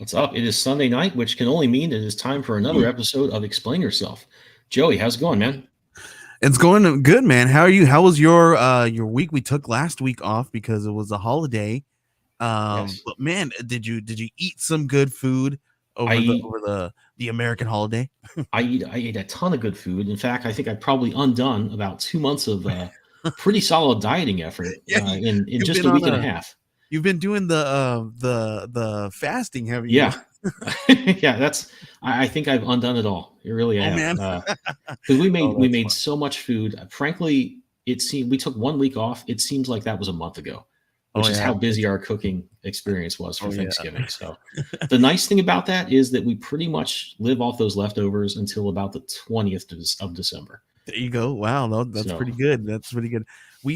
What's up? It is Sunday night, which can only mean it is time for another episode of Explain Yourself. Joey, how's it going, man? It's going good, man. How are you? How was your week? We took last week off because it was a holiday. Yes. But man, did you eat some good food over the American holiday? I ate a ton of good food. In fact, I think I've probably undone about 2 months of pretty solid dieting effort in just a week and a half. You've been doing the fasting, haven't you? Yeah. Yeah, I think I've undone it all. It really have. Man. Because we made so much food. Frankly, it seemed we took 1 week off. It seems like that was a month ago, which is how busy our cooking experience was for Thanksgiving. Yeah. So the nice thing about that is that we pretty much live off those leftovers until about the 20th of December. There you go. Wow, that's pretty good. That's pretty good.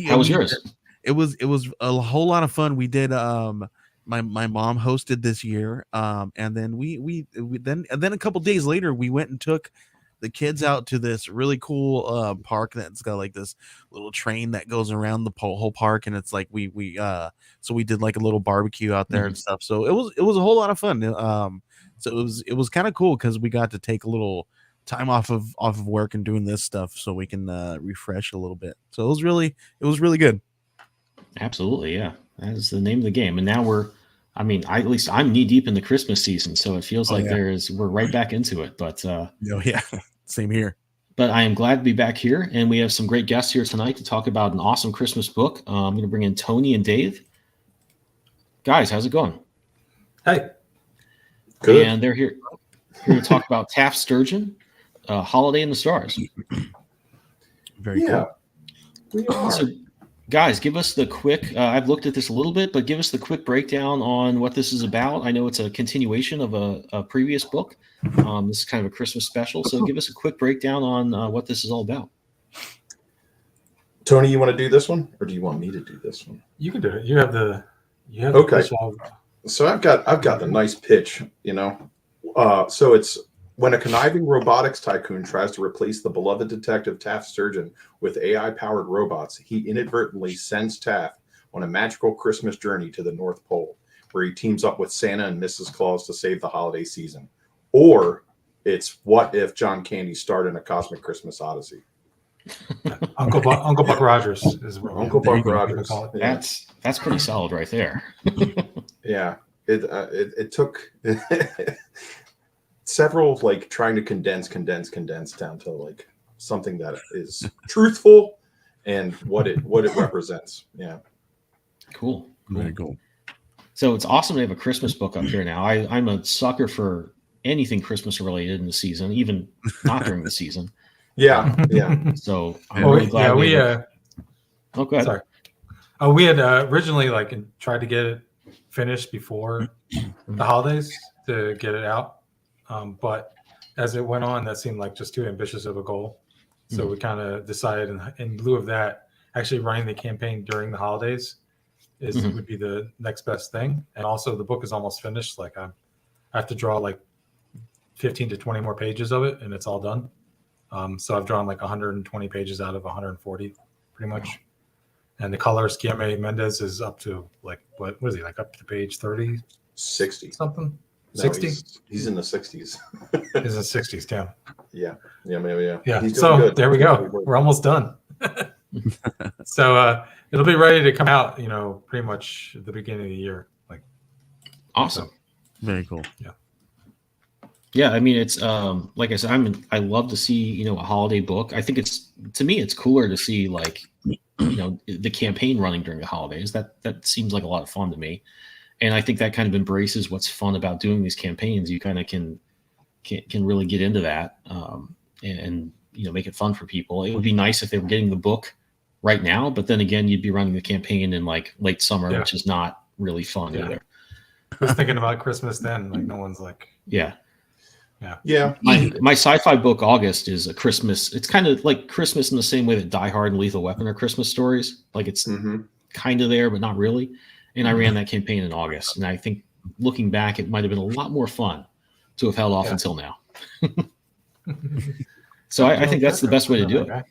How was yours? It was a whole lot of fun. We did my mom hosted this year, and then we then a couple days later we went and took the kids out to this really cool park that's got like this little train that goes around the whole park, and it's like we did like a little barbecue out there and stuff. So it was a whole lot of fun. So it was kind of cool because we got to take a little time off of work and doing this stuff so we can refresh a little bit. So it was really good. Absolutely, yeah. That is the name of the game. And now at least I'm knee deep in the Christmas season, so it feels like we're right back into it. But same here. But I am glad to be back here, and we have some great guests here tonight to talk about an awesome Christmas book. I'm going to bring in Tony and Dave. Guys, how's it going? Hey. Good. And they're here to talk about Taft Sturgeon, Holiday in the Stars. Very cool. We are. So, guys, give us the quick, I've looked at this a little bit, but give us the quick breakdown on what this is about. I know it's a continuation of a previous book. This is kind of a Christmas special. So give us a quick breakdown on what this is all about. Tony, you want to do this one, or do you want me to do this one? You can do it. You have the okay. So I've got the nice pitch, so it's when a conniving robotics tycoon tries to replace the beloved detective Taft Sturgeon with AI-powered robots, he inadvertently sends Taft on a magical Christmas journey to the North Pole, where he teams up with Santa and Mrs. Claus to save the holiday season. Or it's what if John Candy starred in A Cosmic Christmas Odyssey? Uncle Buck Rogers is Uncle Buck Rogers. Yeah. That's pretty solid right there. Yeah, it took several trying to condense down to like something that is truthful and what it represents. Yeah. Cool. Very cool. So it's awesome to have a Christmas book up here now. I'm a sucker for anything Christmas related in the season, even not during the season. Yeah. So I'm really glad. Yeah, go ahead. Sorry. We had originally tried to get it finished before the holidays to get it out. But as it went on, that seemed like just too ambitious of a goal. So we kind of decided in lieu of that, actually running the campaign during the holidays would be the next best thing. And also the book is almost finished. I have to draw 15 to 20 more pages of it and it's all done. So I've drawn 120 pages out of 140 pretty much. And the colorist Guillermo Mendez is up to what is he up to page 30? 60 something. No, 60? He's in the 60s. He's in the 60s, damn. Yeah. So there we go. We're almost done. So it'll be ready to come out, pretty much at the beginning of the year. Awesome. Very cool. Yeah. Yeah, I mean, it's like I said, I love to see a holiday book. I think it's cooler to see the campaign running during the holidays. That seems like a lot of fun to me, and I think that kind of embraces what's fun about doing these campaigns. You kind of can really get into that and make it fun for people. It would be nice if they were getting the book right now, but then again, you'd be running the campaign in late summer, which is not really fun either. I was thinking about Christmas then. No one's Yeah. Yeah. My sci-fi book August is a Christmas. It's kind of like Christmas in the same way that Die Hard and Lethal Weapon are Christmas stories. It's kind of there, but not really. And I ran that campaign in August. And I think looking back, it might have been a lot more fun to have held off until now. So I think that's the best way to do it.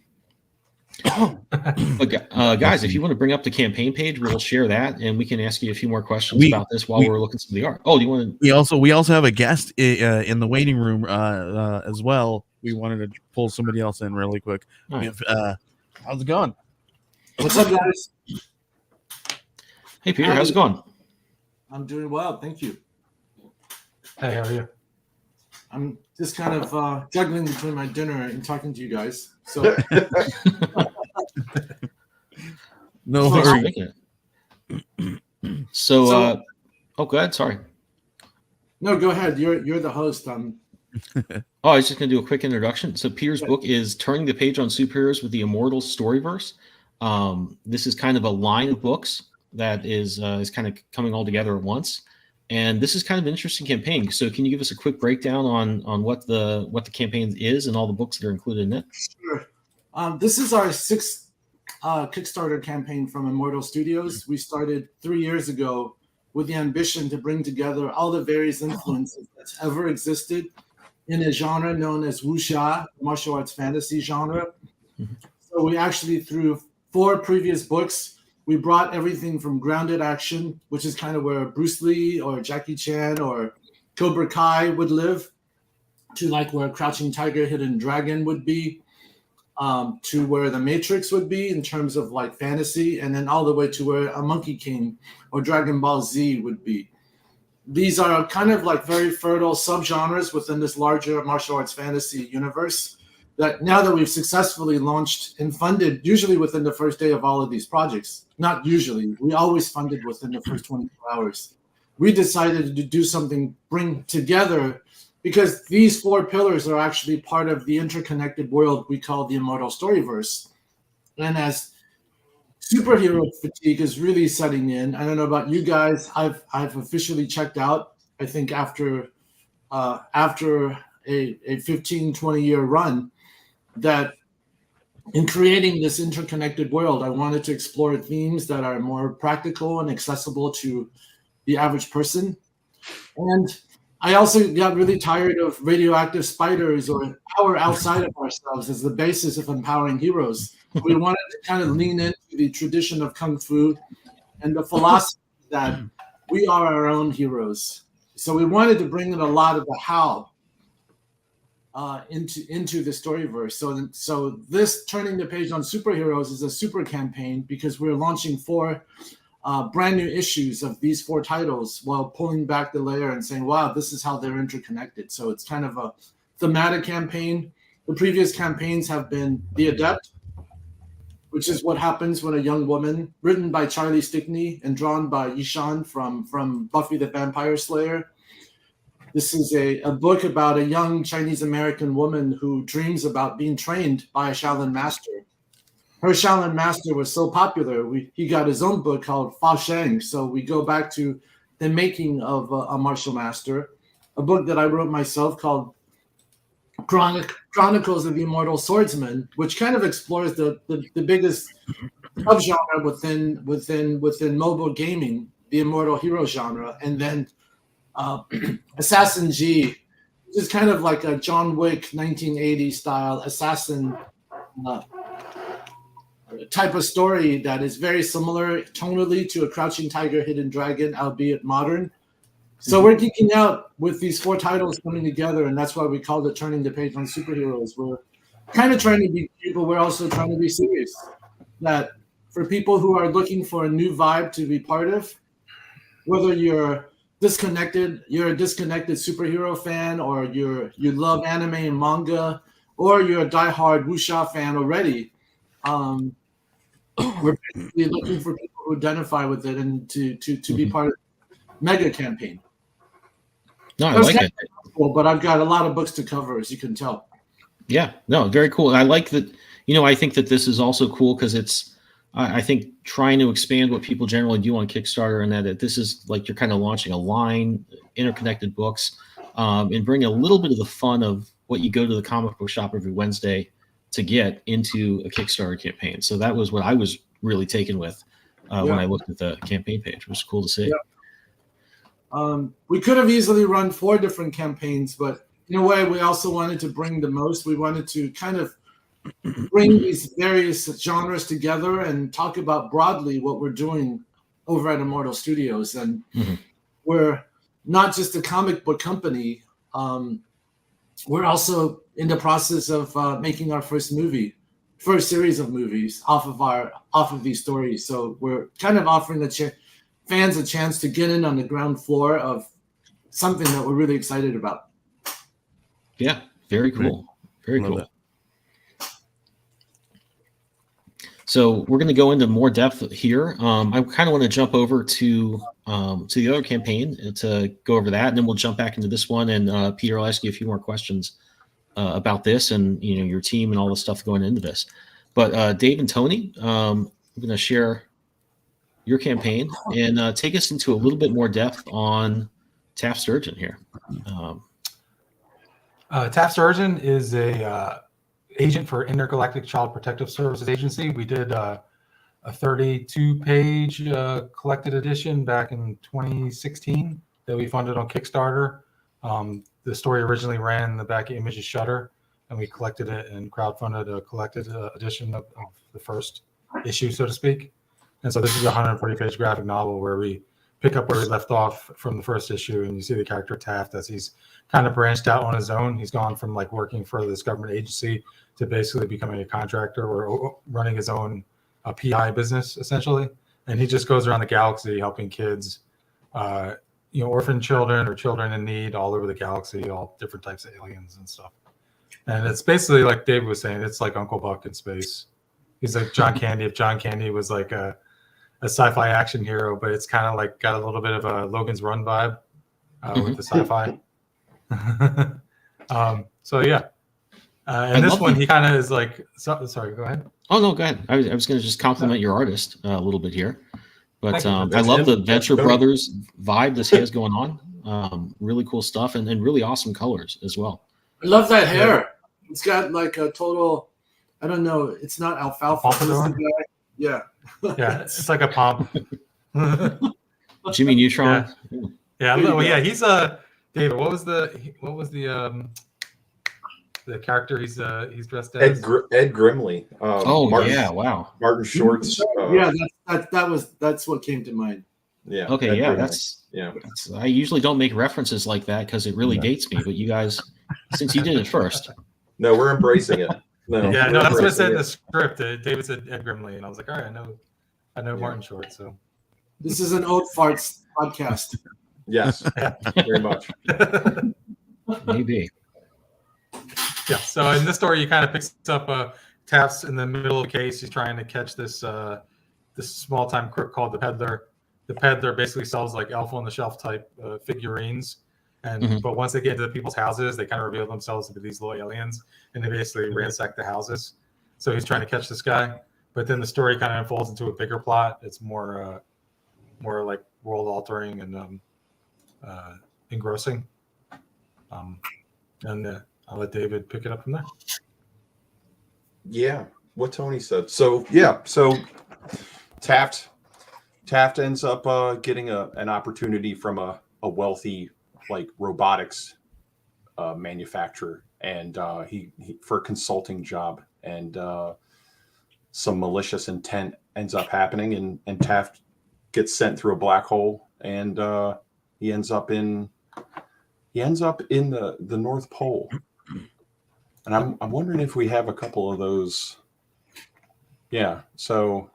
But guys, if you want to bring up the campaign page, we'll share that, and we can ask you a few more questions about this while we're looking through the art. Oh, do you want to? We also have a guest in the waiting room as well. We wanted to pull somebody else in really quick. Right. How's it going? What's up, guys? Hey, Peter, how's it going? I'm doing well, thank you. Hey, how are you? I'm just kind of juggling between my dinner and talking to you guys. So No So- worries. So, oh, go ahead. Sorry. no, go ahead. You're the host. Oh, I was just going to do a quick introduction. So Peter's book is Turning the Page on Superheroes with the Immortal Storyverse. This is kind of a line of books that is kind of coming all together at once. And this is kind of an interesting campaign. So can you give us a quick breakdown on what the campaign is and all the books that are included in it? Sure. This is our sixth Kickstarter campaign from Immortal Studios. We started 3 years ago with the ambition to bring together all the various influences that's ever existed in a genre known as wuxia, martial arts fantasy genre. So we actually, through 4 previous books, we brought everything from grounded action, which is kind of where Bruce Lee or Jackie Chan or Cobra Kai would live, to like where Crouching Tiger, Hidden Dragon would be, to where the Matrix would be in terms of like fantasy, and then all the way to where a Monkey King or Dragon Ball Z would be. These are kind of like very fertile subgenres within this larger martial arts fantasy universe that now that we've successfully launched and funded, usually within the first day of all of these projects, not usually, we always funded within the first 24 hours. We decided to do something, bring together, because these 4 pillars are actually part of the interconnected world we call the Immortal Storyverse. And as superhero fatigue is really setting in, I don't know about you guys, I've officially checked out, I think after a 15, 20-year run, that in creating this interconnected world, I wanted to explore themes that are more practical and accessible to the average person. And I also got really tired of radioactive spiders or power outside of ourselves as the basis of empowering heroes. We wanted to kind of lean into the tradition of Kung Fu and the philosophy that we are our own heroes. So we wanted to bring in a lot of the how into the storyverse. So this Turning the Page on Superheroes is a super campaign because we're launching 4 brand new issues of these 4 titles while pulling back the layer and saying, wow, this is how they're interconnected. So it's kind of a thematic campaign. The previous campaigns have been The Adept, which is what happens when a young woman, written by Charlie Stickney and drawn by Yishan from Buffy the Vampire Slayer. This is a book about a young Chinese-American woman who dreams about being trained by a Shaolin master. Her Shaolin master was so popular, he got his own book called Fa Sheng. So we go back to the making of a martial master, a book that I wrote myself called Chronicles of the Immortal Swordsman, which kind of explores the biggest subgenre within mobile gaming, the immortal hero genre, and then Assassin G, which is kind of like a John Wick 1980 style assassin type of story that is very similar tonally to a Crouching Tiger, Hidden Dragon, albeit modern. So we're geeking out with these 4 titles coming together, and that's why we called it Turning the Page on Superheroes. We're kind of trying to be people, we're also trying to be serious. That for people who are looking for a new vibe to be part of, whether you're a disconnected superhero fan, or you love anime and manga, or you're a diehard wuxia fan already, we're basically looking for people who identify with it and to be part of the mega campaign. No, I like it. Cool, but I've got a lot of books to cover, as you can tell. Yeah, no, very cool. And I like that, I think that this is also cool because it's, I think, trying to expand what people generally do on Kickstarter, and that this is like you're kind of launching a line, interconnected books, and bring a little bit of the fun of what you go to the comic book shop every Wednesday to get into a Kickstarter campaign. So that was what I was really taken with when I looked at the campaign page. It was cool to see. Yeah. We could have easily run 4 different campaigns, but in a way, we also wanted to bring the most. We wanted to kind of bring these various genres together and talk about broadly what we're doing over at Immortal Studios. And we're not just a comic book company. We're also in the process of making our first series of movies off of these stories. So we're kind of offering the fans a chance to get in on the ground floor of something that we're really excited about. Yeah, very cool. Very cool. That. So we're going to go into more depth here. I kind of want to jump over to the other campaign to go over that, and then we'll jump back into this one. And Peter, I'll ask you a few more questions about this and your team and all the stuff going into this. But Dave and Tony, I'm going to share your campaign and take us into a little bit more depth on Taft Sturgeon here. Taft Sturgeon is a agent for Intergalactic Child Protective Services Agency. We did a 32-page collected edition back in 2016 that we funded on Kickstarter. The story originally ran in the back of Image's Shutter, and we collected it and crowdfunded a collected edition of the first issue, so to speak. And so this is a 140-page graphic novel where we pick up where we left off from the first issue, and you see the character Taft as he's kind of branched out on his own. He's gone from like working for this government agency to basically becoming a contractor or running his own PI business, essentially. And he just goes around the galaxy helping kids, orphan children or children in need all over the galaxy, all different types of aliens and stuff. And it's basically like David was saying, it's like Uncle Buck in space. He's like John Candy. If John Candy was like a sci-fi action hero, but it's kind of like got a little bit of a Logan's Run vibe with the sci-fi. So yeah. And this one, he kind of is like, sorry, go ahead. Oh, no, go ahead. I was going to just compliment your artist a little bit here. But I That's love it. the Venture Brothers vibe this has going on. Really cool stuff and really awesome colors as well. I love that hair. It's got like a total, I don't know, it's not alfalfa. Yeah. Yeah, it's like a pomp. Jimmy Neutron. Yeah. Well, yeah. He's David. What was the character he's dressed as? Ed Grimley. Wow. Martin Short's. That's what came to mind. Yeah. Okay. Ed Yeah. Grimley. I usually don't make references like that because it really dates me. But you guys, since you did it first. No, we're embracing it. No, Yeah. No, that's what it said in the script. David said Ed Grimley, and I was like, all right, I know Martin Short. So this is an old farts podcast. Yes. Very much. Maybe. Yeah. So in this story, he kind of picks up Taft's in the middle of the case. He's trying to catch this small time crook called the Peddler. The Peddler basically sells like Elf on the Shelf type figurines, and but once they get into people's houses, they kind of reveal themselves to be these little aliens, and they basically ransack the houses. So he's trying to catch this guy, but then the story kind of unfolds into a bigger plot. It's more like world altering and engrossing. And I'll let David pick it up from there. Yeah, what Tony said. So yeah, so Taft ends up getting an opportunity from a wealthy like robotics manufacturer, and he for a consulting job, and some malicious intent ends up happening, and Taft gets sent through a black hole, and he ends up in the North Pole. And I'm wondering if we have a couple of those. Yeah. So,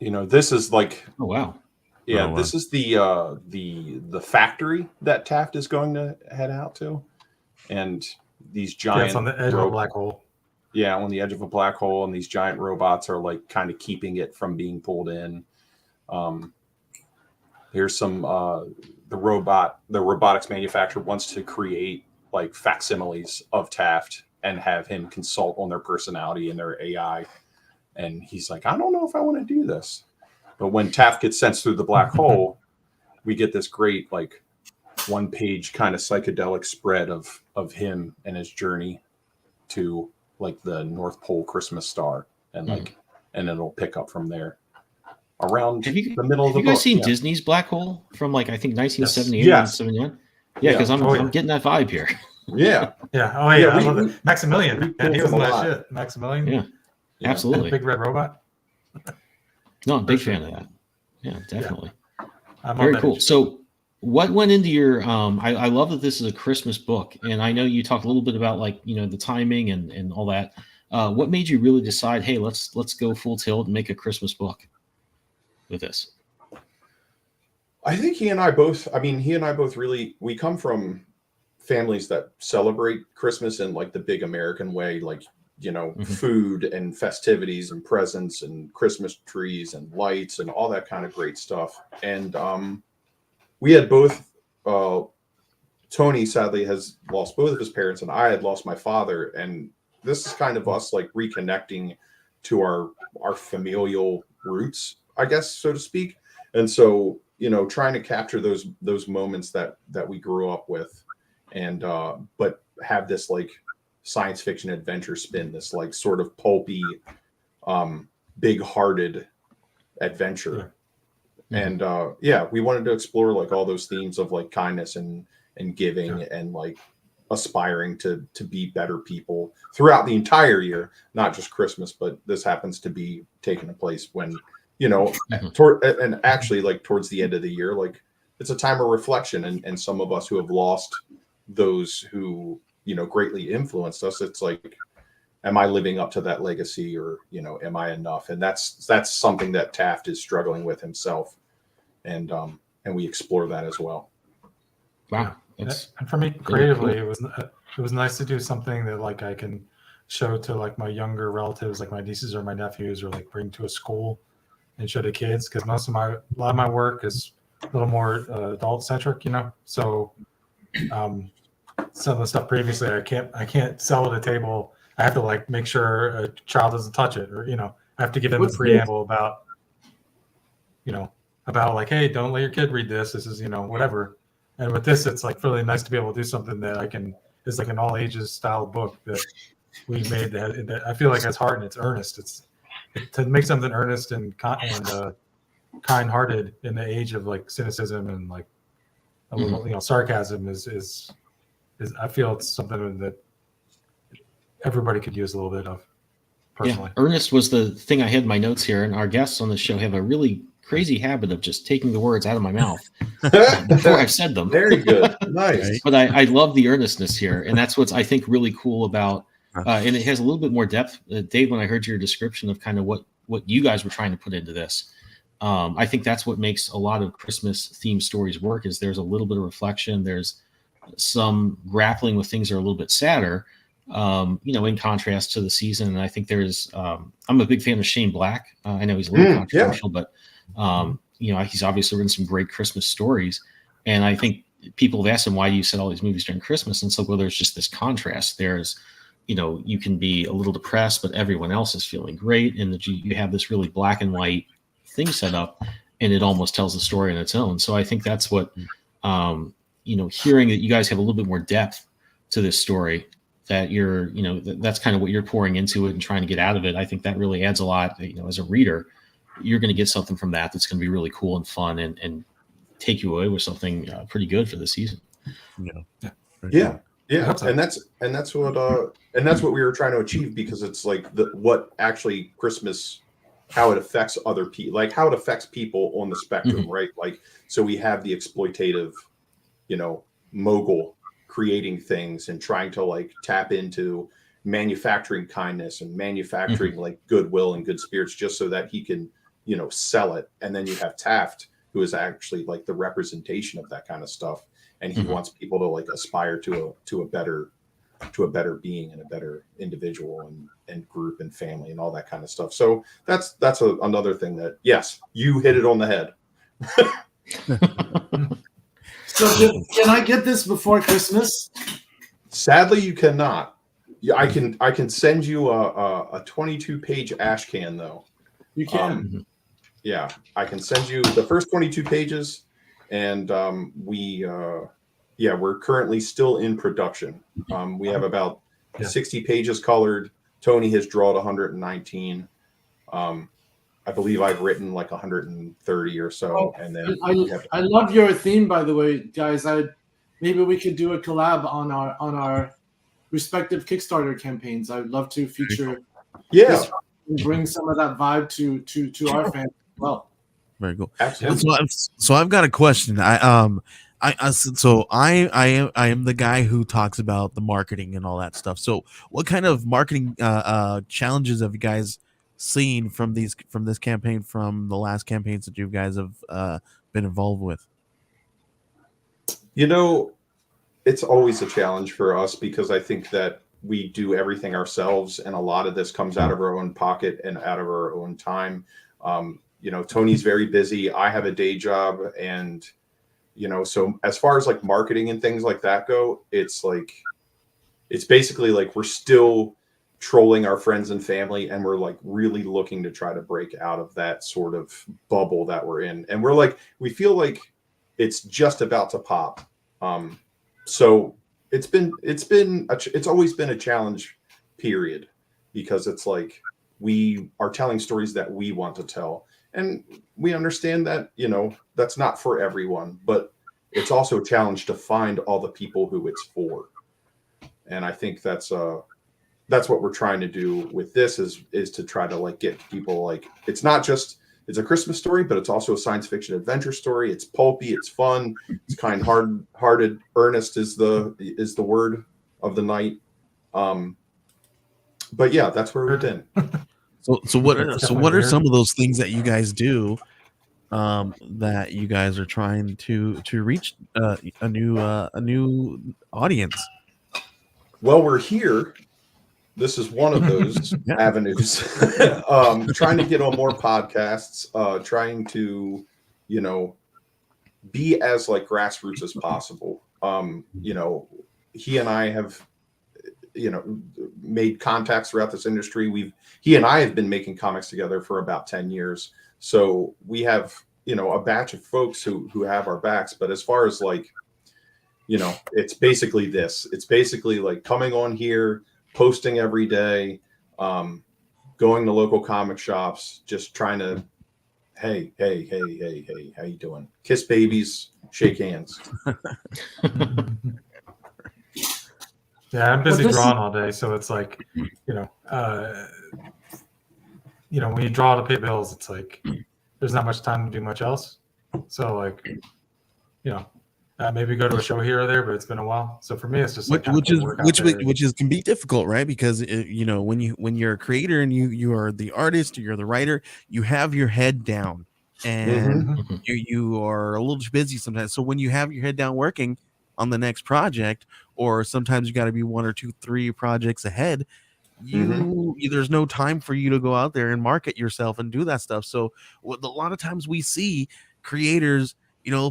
this is like. Oh wow. Yeah, this is the factory that Taft is going to head out to, and these giant. It's on the edge of a black hole. Yeah, on the edge of a black hole, and these giant robots are like kind of keeping it from being pulled in. There's some the robotics manufacturer wants to create like facsimiles of Taft and have him consult on their personality and their AI. And he's like, I don't know if I want to do this. But when Taft gets sent through the black hole, we get this great like one-page kind of psychedelic spread of him and his journey to like the North Pole Christmas star, and like and it'll pick up from there. Around the middle of the book. Have you guys seen Disney's Black Hole from like I think 1978 Yes. 79? Yeah, because I'm getting that vibe here. Yeah. Yeah. Oh yeah, Yeah, I love it. Maximilian. we Man, pulled he was from in a that lot. shit. Maximilian. Yeah, Yeah. absolutely. Big red robot. No, I'm a big For sure. fan of that. Yeah, definitely. I'm on Very that cool. age. So, what went into your? I love that this is a Christmas book, and I know you talked a little bit about like the timing and all that. What made you really decide? Hey, let's go full tilt and make a Christmas book with this. I think he and I both. I mean, he and I both really. We come from families that celebrate Christmas in like the big American way, like food and festivities and presents and Christmas trees and lights and all that kind of great stuff. And we had both. Tony sadly has lost both of his parents, and I had lost my father. And this is kind of us like reconnecting to our familial roots, I guess, so to speak. And so, trying to capture those moments that we grew up with, and but have this like science fiction adventure spin, this like sort of pulpy, big-hearted adventure. And we wanted to explore like all those themes of like kindness and giving and like aspiring to be better people throughout the entire year, not just Christmas. But this happens to be taking place when and actually like towards the end of the year, like it's a time of reflection, and some of us who have lost those who greatly influenced us, it's like, am I living up to that legacy, or am I enough? And that's something that Taft is struggling with himself, and we explore that as well. Wow. And for me, creatively, cool. It was nice to do something that like I can show to like my younger relatives, like my nieces or my nephews, or like bring to a school and show to kids, because a lot of my work is a little more adult centric, So some of the stuff previously I can't sell at a table. I have to like make sure a child doesn't touch it, or I have to give them the preamble about like, hey, don't let your kid read this. This is whatever. And with this, it's like really nice to be able to do something that is like an all ages style book that we made that I feel like has heart and it's earnest. It's to make something earnest and kind hearted in the age of like cynicism and like a little sarcasm is I feel it's something that everybody could use a little bit of personally. Yeah, earnest was the thing I had in my notes here, and our guests on the show have a really crazy habit of just taking the words out of my mouth before I've said them. Very good. Nice. But I love the earnestness here, and that's what's I think really cool about and it has a little bit more depth. Dave, when I heard your description of kind of what you guys were trying to put into this, I think that's what makes a lot of Christmas themed stories work, is there's a little bit of reflection, there's some grappling with things that are a little bit sadder, in contrast to the season. And I think there's I'm a big fan of Shane Black. I know he's a little controversial, but he's obviously written some great Christmas stories. And I think people have asked him, why do you set all these movies during Christmas? And so, well, there's just this contrast. There's, you can be a little depressed, but everyone else is feeling great. And that you have this really black and white thing set up, and it almost tells the story on its own. So I think that's what, hearing that you guys have a little bit more depth to this story, that you're, that's kind of what you're pouring into it and trying to get out of it. I think that really adds a lot. As a reader, you're going to get something from that that's going to be really cool and fun and take you away with something pretty good for the season. Yeah. And that's what we were trying to achieve, because it's like what actually Christmas, how it affects other people, like how it affects people on the spectrum, right? Like, so we have the exploitative, mogul creating things and trying to like tap into manufacturing kindness and manufacturing like goodwill and good spirits, just so that he can, sell it. And then you have Taft, who is actually like the representation of that kind of stuff. And he wants people to like aspire to a better being and a better individual and group and family and all that kind of stuff. So that's another thing that, yes, you hit it on the head. So can I get this before Christmas? Sadly, you cannot. Yeah, I can send you a 22-page ash can though. You can. Yeah, I can send you the first 22 pages, and we're currently still in production. We have about 60 pages colored. Tony has drawn 119. I believe I've written like 130 or so, and then I love your theme, by the way, guys. maybe we could do a collab on our respective Kickstarter campaigns. I'd love to feature Yeah, and bring some of that vibe to our fans as well. Very cool. absolutely. So I've got a question. I am the guy who talks about the marketing and all that stuff. So what kind of marketing challenges have you guys seen from this campaign, from the last campaigns that you guys have been involved with? You know, it's always a challenge for us because I think that we do everything ourselves, and a lot of this comes out of our own pocket and out of our own time. You know, Tony's very busy. I have a day job, and you know, so as far as like marketing and things like that go, it's basically like we're still trolling our friends and family, and we're like really looking to try to break out of that sort of bubble that we're in, and we feel like it's just about to pop. So it's always been a challenge period, because it's like we are telling stories that we want to tell, and we understand that, you know, that's not for everyone, but it's also a challenge to find all the people who it's for. And I think that's what we're trying to do with this is to try to like get people, like, it's not just, it's a Christmas story, but it's also a science fiction adventure story. It's pulpy, it's fun, it's kind-hearted. Earnest is the word of the night. But yeah, that's where we've been. So what are some of those things that you guys do that you guys are trying to reach a new audience? Well, we're here. This is one of those avenues. Trying to get on more podcasts, trying to, you know, be as like grassroots as possible. You know, he and I have, you know, made contacts throughout this industry. He and I have been making comics together for about 10 years. So we have, you know, a batch of folks who have our backs. But as far as like, you know, it's basically this. It's basically like coming on here, posting every day, going to local comic shops, just trying to, hey, how you doing? Kiss babies, shake hands. Yeah, I'm busy drawing all day, so it's like, when you draw to pay bills, it's like there's not much time to do much else. So like, maybe go to a show here or there, but it's been a while. So for me, it's just like which can be difficult, right? Because when you're a creator and you are the artist, or you're the writer, you have your head down, and you are a little busy sometimes. So when you have your head down working on the next project, or sometimes you got to be 1 or 2, 3 projects ahead, there's no time for you to go out there and market yourself and do that stuff. So a lot of times we see creators,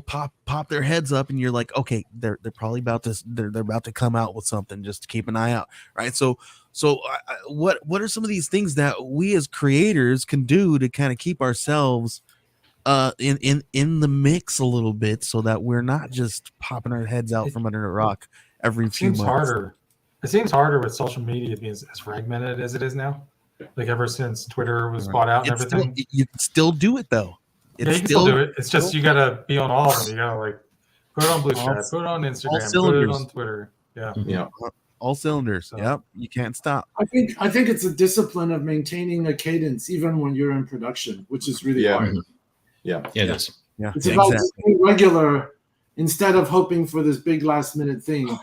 pop their heads up, and you're like, okay, they're probably about to come out with something. Just keep an eye out, right? So what are some of these things that we as creators can do to kind of keep ourselves in the mix a little bit, so that we're not just popping our heads out from under a rock every few months? It seems harder with social media being as fragmented as it is now. Like ever since Twitter was bought out and everything. You can still do it though. You can still do it. It's just you gotta be on all of them. You gotta like put it on Blue Chat, put it on Instagram, put it on Twitter. Yeah. All cylinders. So, yep. You can't stop. I think it's a discipline of maintaining a cadence even when you're in production, which is really hard. Yeah, it is. Yeah, it's about being regular instead of hoping for this big last minute thing.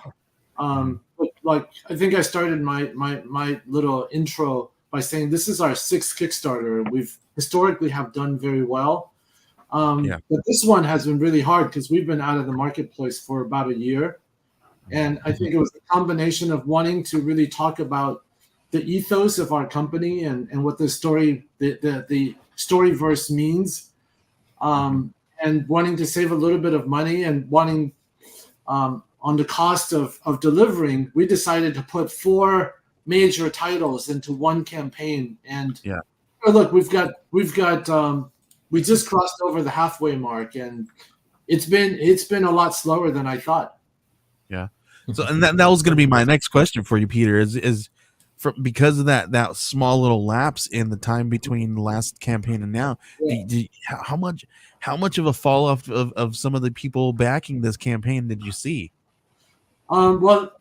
But like I think I started my little intro by saying this is our 6th Kickstarter. We've historically have done very well. But this one has been really hard because we've been out of the marketplace for about a year. And I think it was a combination of wanting to really talk about the ethos of our company and what the story, the storyverse means, and wanting to save a little bit of money and wanting on the cost of delivering. We decided to put 4 major titles into one campaign. And look, we've got we just crossed over the halfway mark, and it's been a lot slower than I thought. Yeah. So, and that was going to be my next question for you, Peter, is because of that small little lapse in the time between the last campaign and now, how much of a fall off of some of the people backing this campaign did you see? Well,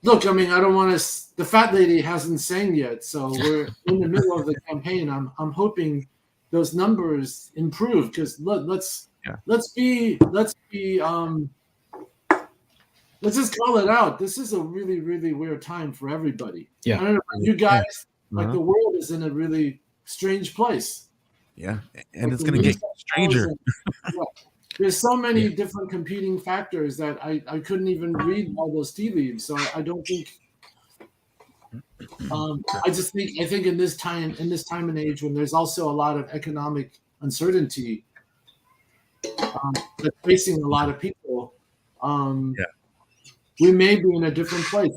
look, I mean, I don't want to. The fat lady hasn't sang yet, so we're in the middle of the campaign. I'm hoping those numbers improve because look, let's just call it out. This is a really, really weird time for everybody. Yeah. I don't know about you guys. Yeah. Like the world is in a really strange place. Yeah, and Like it's going to get stranger. There's so many different competing factors that I couldn't even read all those tea leaves. So I don't think. I think in this time and age when there's also a lot of economic uncertainty that's facing a lot of people, we may be in a different place.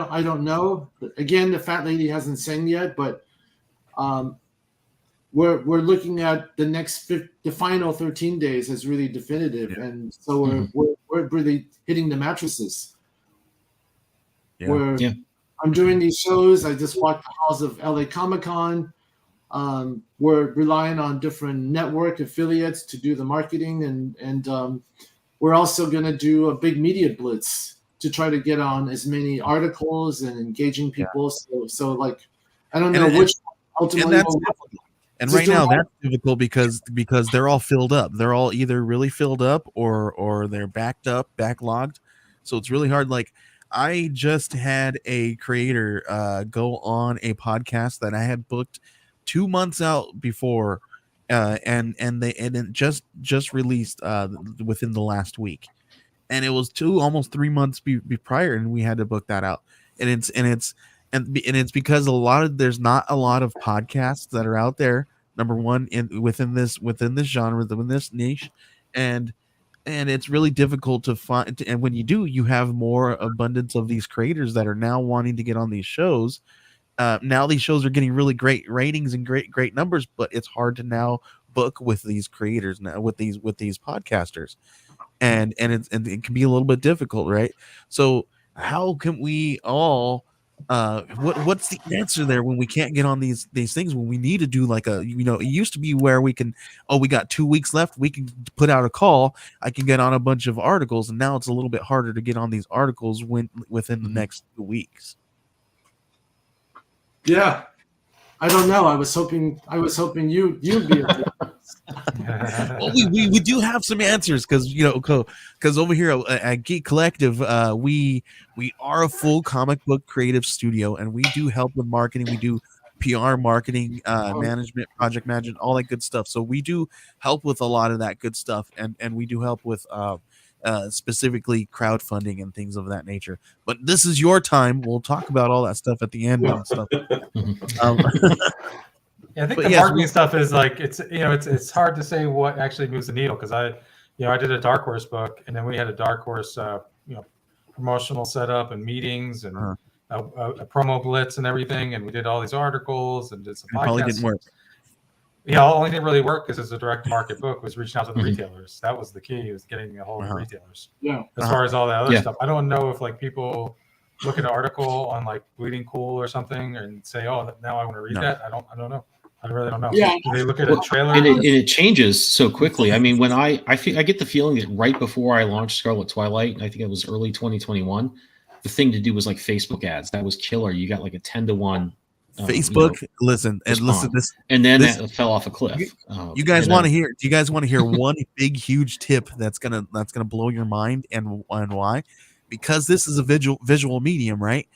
I don't know. Again, the fat lady hasn't sang yet, but we're looking at the final 13 days as really definitive, and so we're really hitting the mattresses. I'm doing these shows. I just watched the Halls of LA Comic-Con. We're relying on different network affiliates to do the marketing, and we're also going to do a big media blitz to try to get on as many articles and engaging people. So like, I don't know which ultimately. And right now that's difficult because they're all filled up. They're all either really filled up or they're backed up, backlogged. So it's really hard. Like I just had a creator go on a podcast that I had booked 2 months out before, and it just released within the last week, and it was almost 3 months prior, and we had to book that out, and it's because there's not a lot of podcasts that are out there. Number one, within this genre, within this niche, and it's really difficult to find. And when you do, you have more abundance of these creators that are now wanting to get on these shows. Now these shows are getting really great ratings and great numbers, but it's hard to now book with these creators now with these podcasters, and it can be a little bit difficult, right? So how can we all what's the answer there when we can't get on these things, when we need to do like it used to be where we can, we got 2 weeks left, we can put out a call, I can get on a bunch of articles, and now it's a little bit harder to get on these articles within the next 2 weeks. Yeah, I don't know. I was hoping you'd be. Well, we do have some answers because over here at Geek Collective, we are a full comic book creative studio, and we do help with marketing. We do PR marketing, management, project management, all that good stuff. So we do help with a lot of that good stuff, and we do help with specifically crowdfunding and things of that nature. But this is your time. We'll talk about all that stuff at the end and stuff. Yeah, I think the marketing stuff is like it's hard to say what actually moves the needle, because I did a Dark Horse book, and then we had a Dark Horse promotional setup and meetings and a promo blitz and everything, and we did all these articles and did some podcasts. Probably didn't work. Yeah, only thing really worked because it's a direct market book, was reaching out to the retailers. That was the key, was getting a hold of the retailers. Yeah. As far as all that other stuff, I don't know if like people look at an article on like Bleeding Cool or something and say, "Oh, now I want to read that." I don't know. I really don't know. Yeah. Do they look at a trailer? And it changes so quickly. I mean, when I get the feeling that right before I launched Scarlet Twilight, I think it was early 2021, the thing to do was like Facebook ads. That was killer. You got like a 10-to-1 Facebook. Listen this, and then that fell off a cliff. You guys want to hear? Do you guys want to hear one big huge tip that's gonna blow your mind, and why? Because this is a visual medium, right?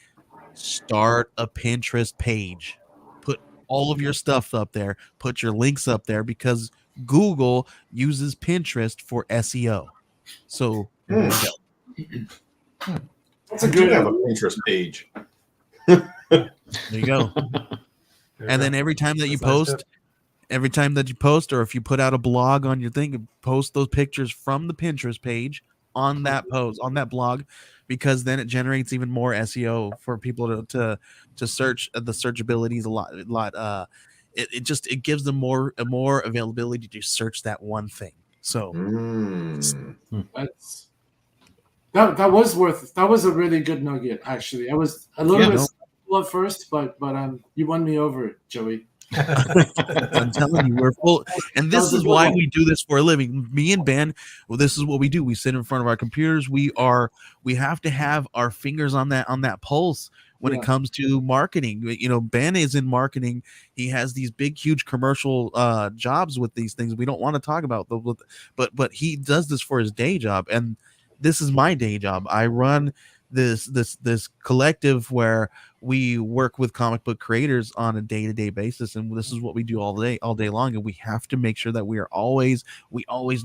Start a Pinterest page. Put all of your stuff up there. Put your links up there, because Google uses Pinterest for SEO. So there you go. That's a good have a Pinterest page. There you go. And then every time that you post, or if you put out a blog on your thing, post those pictures from the Pinterest page on that post, on that blog, because then it generates even more SEO for people to search. The searchability is a lot. It gives them more availability to search that one thing. So that was a really good nugget, actually. I was a little bit skeptical at first, but you won me over, Joey. I'm telling you, we're full, and this is why we do this for a living. Me and Ben, well, this is what we do. We sit in front of our computers. We have to have our fingers on that pulse when it comes to marketing. You know, Ben is in marketing. He has these big, huge commercial jobs with these things. We don't want to talk about them, but he does this for his day job, and this is my day job. I run this collective where we work with comic book creators on a day-to-day basis, and this is what we do all day long, and we have to make sure that we always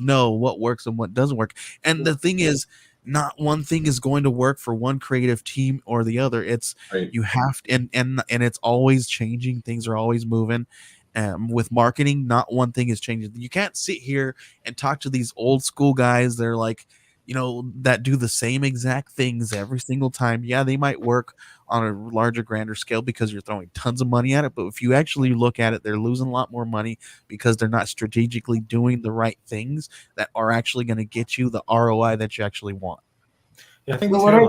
know what works and what doesn't work. And the thing is, not one thing is going to work for one creative team or the other. It's right. You have to, and it's always changing. Things are always moving. With marketing, not one thing is changing. You can't sit here and talk to these old school guys. They're like, you know, that do the same exact things every single time. Yeah, they might work on a larger, grander scale because you're throwing tons of money at it. But if you actually look at it, they're losing a lot more money because they're not strategically doing the right things that are actually going to get you the ROI that you actually want. Yeah, I think. So what are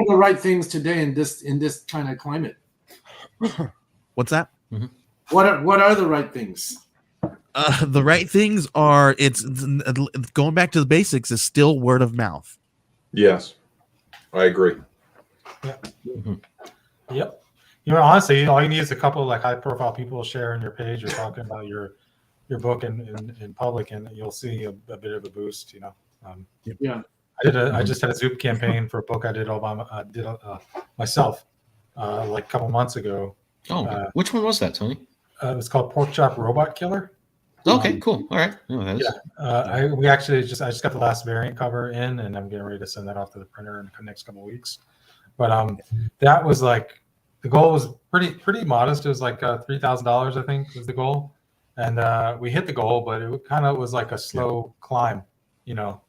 the right things today in this kind of climate? What's that? Mm-hmm. What are the right things? The right things are, it's going back to the basics, is still word of mouth. Yes, I agree. Yeah. Mm-hmm. Yep. You know, honestly, all you need is a couple of like high profile people sharing your page or talking about your book in public, and you'll see a bit of a boost. You know. Yeah. I just had a Zoop campaign for a book I did myself like a couple months ago. Oh, which one was that, Tony? It was called Pork Chop Robot Killer. Okay, cool. All right. I just got the last variant cover in, and I'm getting ready to send that off to the printer in the next couple of weeks. But that was like, the goal was pretty modest. It was like $3,000, I think, was the goal, and we hit the goal, but it kind of was like a slow climb, you know.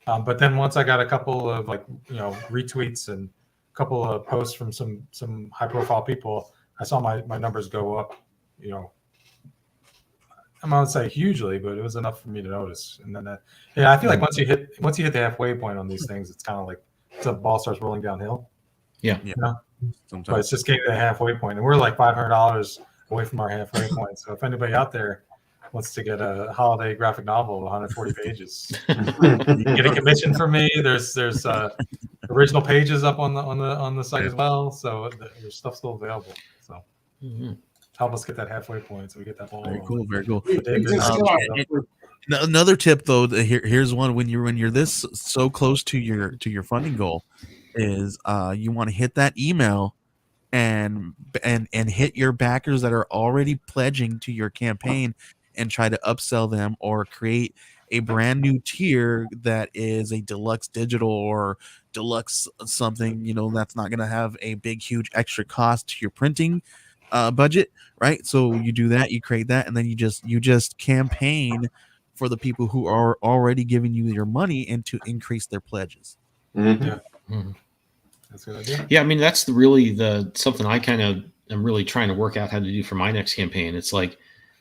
But then once I got a couple of like, you know, retweets and a couple of posts from some high profile people, I saw my numbers go up, you know. I'm not gonna say hugely, but it was enough for me to notice. And then I feel like once you hit the halfway point on these things, it's kind of like the ball starts rolling downhill. Yeah. You know? But it's just getting to the halfway point, and we're like $500 away from our halfway point. So if anybody out there wants to get a holiday graphic novel of 140 pages, you can get a commission from me. There's original pages up on the site as well. So there's stuff still available. So. Mm-hmm. Help us get that halfway point so we get that ball. Very cool, very cool. Another tip, though, here's one: when you're this so close to your funding goal, is you want to hit that email and hit your backers that are already pledging to your campaign and try to upsell them or create a brand new tier that is a deluxe digital or deluxe something, you know, that's not going to have a big, huge extra cost to your printing budget, right? So you do that, you create that, and then you just campaign for the people who are already giving you your money and to increase their pledges. Mm-hmm. Yeah. Mm-hmm. That's a good idea. Yeah, I mean, that's something I kind of am really trying to work out how to do for my next campaign. It's like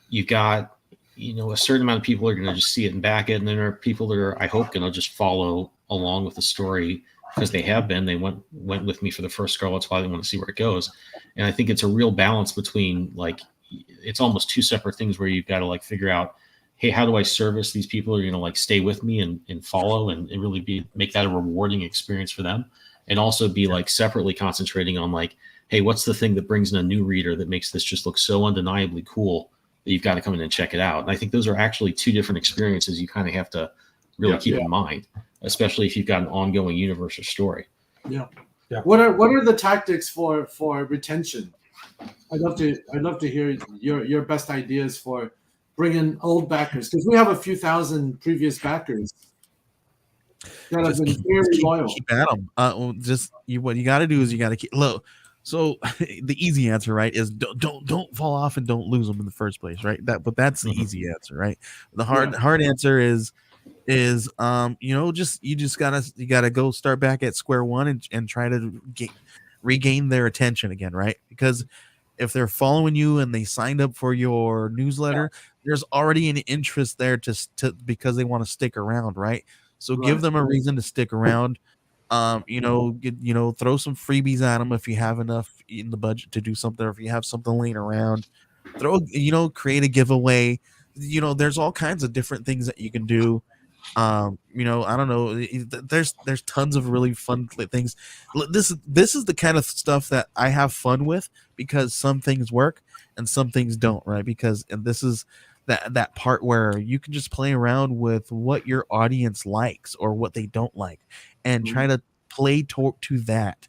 you've got, you know, a certain amount of people are going to just see it and back it, and then there are people that are, I hope, going to just follow along with the story because they have been. They went with me for the first scroll. That's why they want to see where it goes. And I think it's a real balance between, like, it's almost two separate things where you've got to like figure out, hey, how do I service these people who are going to like stay with me and follow and really make that a rewarding experience for them, and also be like separately concentrating on like, hey, what's the thing that brings in a new reader that makes this just look so undeniably cool that you've got to come in and check it out. And I think those are actually two different experiences you kind of have to really keep in mind, especially if you've got an ongoing universe or story. Yeah. Yeah. What are the tactics for retention? I'd love to hear your best ideas for bringing old backers, because we have a few thousand previous backers that have been very loyal. Keep at them. What you got to do is you got to keep low. So the easy answer, right, is don't fall off and don't lose them in the first place, right? That's the easy answer, right? The hard answer is you know, you gotta go start back at square one and try to regain their attention again, right? Because if they're following you and they signed up for your newsletter, there's already an interest there to because they want to stick around, right? So give them a reason to stick around. You know, throw some freebies at them if you have enough in the budget to do something, or if you have something laying around. create a giveaway. There's all kinds of different things that you can do. I don't know. There's tons of really fun things. This is the kind of stuff that I have fun with, because some things work and some things don't, right? And this is that part where you can just play around with what your audience likes or what they don't like, and try to play to that,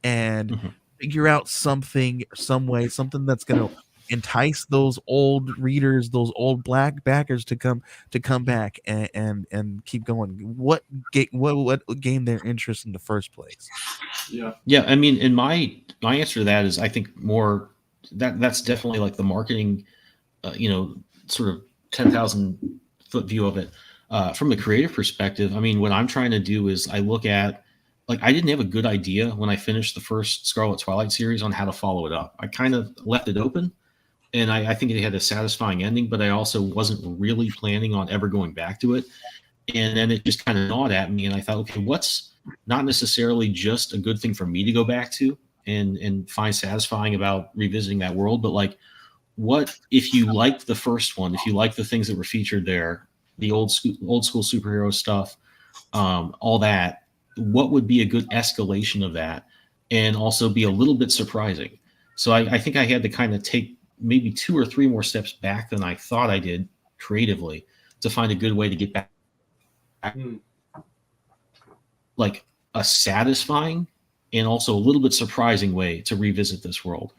and figure out something, some way, something that's going to entice those old readers, those old black backers to come back and keep going. What gained their interest in the first place? Yeah. I mean, and my answer to that is, I think more that's definitely like the marketing, sort of 10,000 foot view of it. From the creative perspective, I mean, what I'm trying to do is I look at, like, I didn't have a good idea when I finished the first Scarlet Twilight series on how to follow it up. I kind of left it open, and I think it had a satisfying ending, but I also wasn't really planning on ever going back to it. And then it just kind of gnawed at me, and I thought, okay, what's not necessarily just a good thing for me to go back to and find satisfying about revisiting that world, but like, what if you liked the first one, if you liked the things that were featured there, the old school superhero stuff, all that, what would be a good escalation of that, and also be a little bit surprising? So I think I had to kind of take maybe 2 or 3 more steps back than I thought I did creatively to find a good way to get back, like a satisfying and also a little bit surprising way to revisit this world.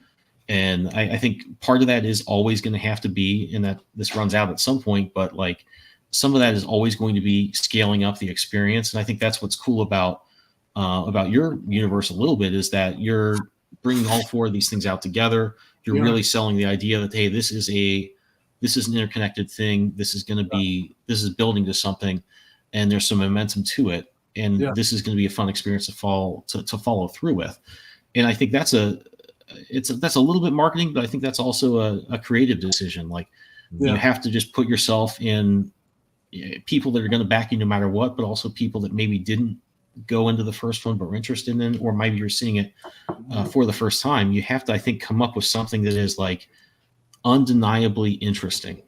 And I think part of that is always going to have to be, and that this runs out at some point, but like some of that is always going to be scaling up the experience. And I think that's what's cool about your universe a little bit, is that you're bringing all 4 of these things out together. You're really selling the idea that, hey, this is an interconnected thing. This is building to something, and there's some momentum to it. And this is going to be a fun experience to follow through with. And I think that's a little bit marketing, but I think that's also a creative decision. Like, you have to just put yourself in people that are going to back you no matter what, but also people that maybe didn't go into the first one but were interested in, or maybe you're seeing it for the first time. You have to, I think, come up with something that is like undeniably interesting,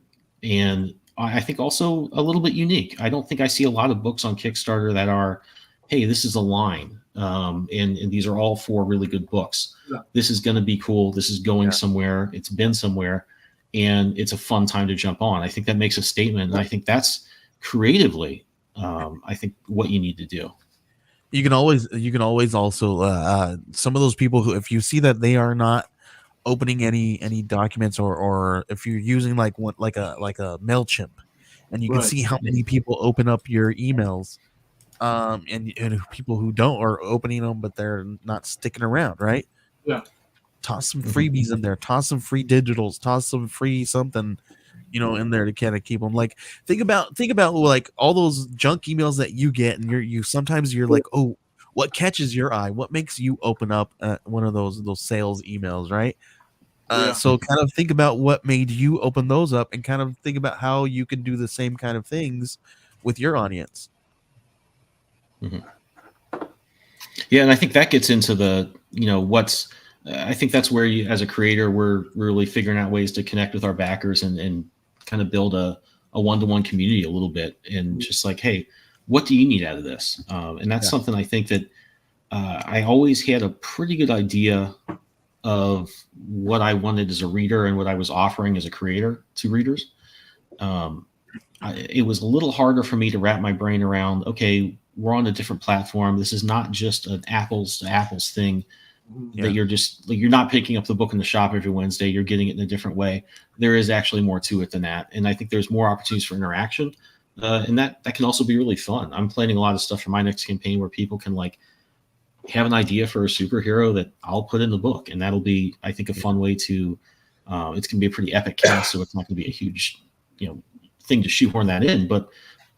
and I think also a little bit unique. I don't think I see a lot of books on Kickstarter that are, hey, this is a line, and these are all 4 really good books. This is going to be cool. This is going somewhere. It's been somewhere, and it's a fun time to jump on. I think that makes a statement, and I think that's creatively, I think, what you need to do. You can always also some of those people who, if you see that they are not opening any documents, or if you're using like a MailChimp, and you can see how many people open up your emails, and people who don't are opening them, but they're not sticking around, right? Toss some freebies in there, toss some free digitals, toss some free something, in there to kind of keep them. Like, think about like all those junk emails that you get, and you sometimes you're like, oh, what catches your eye? What makes you open up one of those sales emails, right? So kind of think about what made you open those up, and kind of think about how you can do the same kind of things with your audience. Yeah, and I think that gets into the, I think that's where you, as a creator, we're really figuring out ways to connect with our backers and kind of build a one-to-one community a little bit, and just like, hey, what do you need out of this? And that's something I think that I always had a pretty good idea of what I wanted as a reader and what I was offering as a creator to readers. It was a little harder for me to wrap my brain around, okay, we're on a different platform. This is not just an apples to apples thing that you're not picking up the book in the shop every Wednesday. You're getting it in a different way. There is actually more to it than that. And I think there's more opportunities for interaction. And that can also be really fun. I'm planning a lot of stuff for my next campaign where people can like have an idea for a superhero that I'll put in the book. And that'll be, I think, a fun way to, it's going to be a pretty epic cast. So it's not going to be a huge, thing to shoehorn that in. But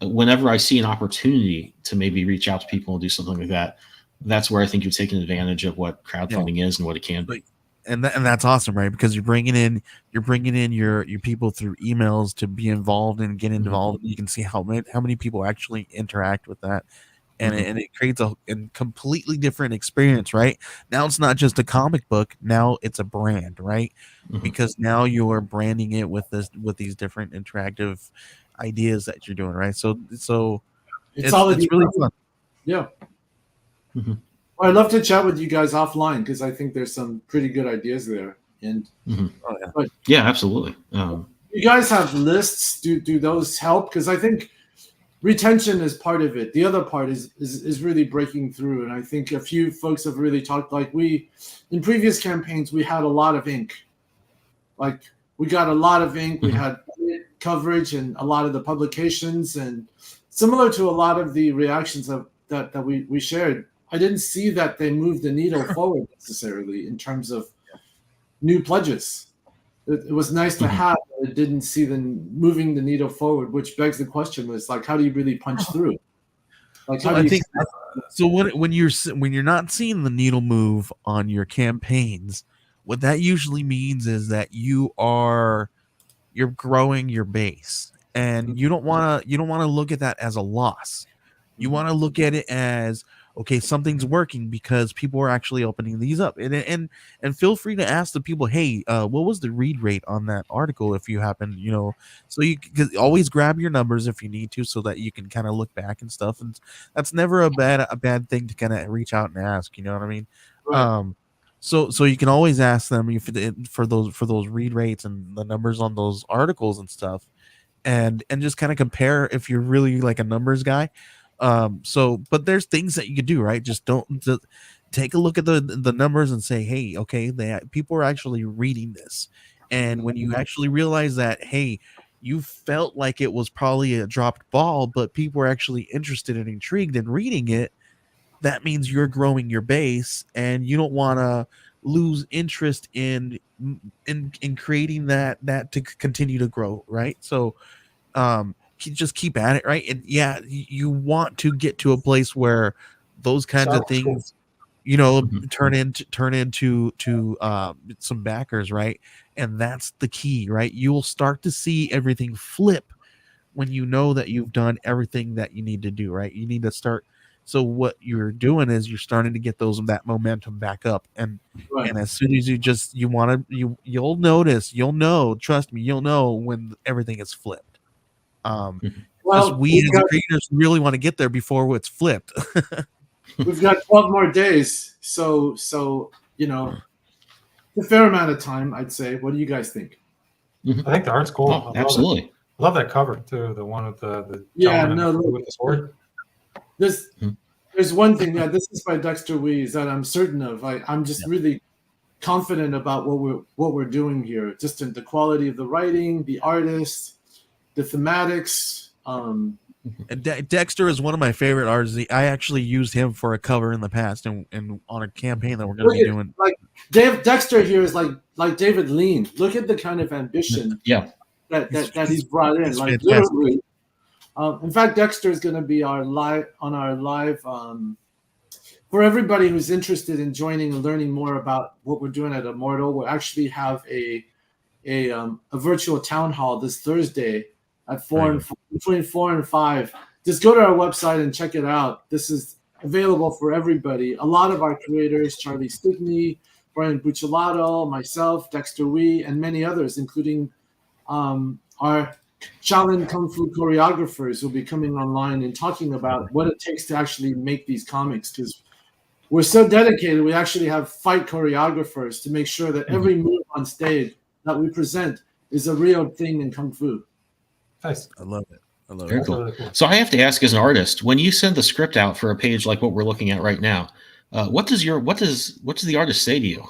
whenever I see an opportunity to maybe reach out to people and do something like that, that's where I think you're taking advantage of what crowdfunding is and what it can be. And that's awesome, right? Because you're bringing in your people through emails to be involved and get involved. You can see how many people actually interact with that, and it creates a completely different experience, right? Now it's not just a comic book, now it's a brand, right? Because now you're branding it with these different interactive ideas that you're doing, right? So it's really fun. Yeah. Mhm. Well, I'd love to chat with you guys offline because I think there's some pretty good ideas there. And but Yeah, absolutely. you guys have lists. Do those help? Because I think retention is part of it. The other part is really breaking through. And I think a few folks have really talked, like in previous campaigns, we had a lot of ink. Like we got a lot of ink. We had coverage and a lot of the publications, and similar to a lot of the reactions that we shared. I didn't see that they moved the needle forward necessarily in terms of new pledges. It was nice to have, but it didn't see them moving the needle forward, which begs the question: was like, how do you really punch through? Like, so how do you? So when you're not seeing the needle move on your campaigns, what that usually means is that you're growing your base, and you don't want to look at that as a loss. You want to look at it as, okay, something's working because people are actually opening these up, and feel free to ask the people, hey, what was the read rate on that article if you happen, so you can always grab your numbers if you need to, so that you can kind of look back and stuff, and that's never a bad thing to kind of reach out and ask, you know what I mean? Right. So you can always ask them for those read rates and the numbers on those articles and stuff, and just kind of compare if you're really like a numbers guy. But there's things that you could do, right? Just take a look at the numbers and say, hey, okay, people are actually reading this. And when you actually realize that, hey, you felt like it was probably a dropped ball, but people are actually interested and intrigued in reading it, that means you're growing your base, and you don't want to lose interest in creating that to continue to grow, right? So just keep at it, right? And yeah, you want to get to a place where those kinds of things, turn into some backers, right? And that's the key, right? You will start to see everything flip when you know that you've done everything that you need to do, right? You need to start. So what you're doing is you're starting to get that momentum back up, and as soon as you'll know, trust me, you'll know when everything is flipped. Well, we as creators really want to get there before it's flipped. We've got 12 more days, so a fair amount of time, I'd say. What do you guys think? I think the art's cool. Oh, absolutely. I love that cover too. The one with the with the sword. There's one thing. Yeah, this is by Dexter Wees that I'm certain of. I'm just really confident about what we're doing here. Just in the quality of the writing, the artists, the thematics. And Dexter is one of my favorite artists. I actually used him for a cover in the past, and on a campaign that we're going to be doing. Like Dexter here is like David Lean. Look at the kind of ambition that he's brought in. Like literally. In fact, Dexter is going to be our live for everybody who's interested in joining and learning more about what we're doing at Immortal. We'll actually have a virtual town hall this Thursday at between 4 and 5. Just go to our website and check it out. This is available for everybody. A lot of our creators, Charlie Stigney, Brian Buccellato, myself, Dexter Wee, and many others, including our Shaolin Kung Fu choreographers, will be coming online and talking about what it takes to actually make these comics, because we're so dedicated. We actually have fight choreographers to make sure that every move on stage that we present is a real thing in Kung Fu. Nice. I love it. Very cool. Really cool. So I have to ask, as an artist, when you send the script out for a page like what we're looking at right now, what does the artist say to you?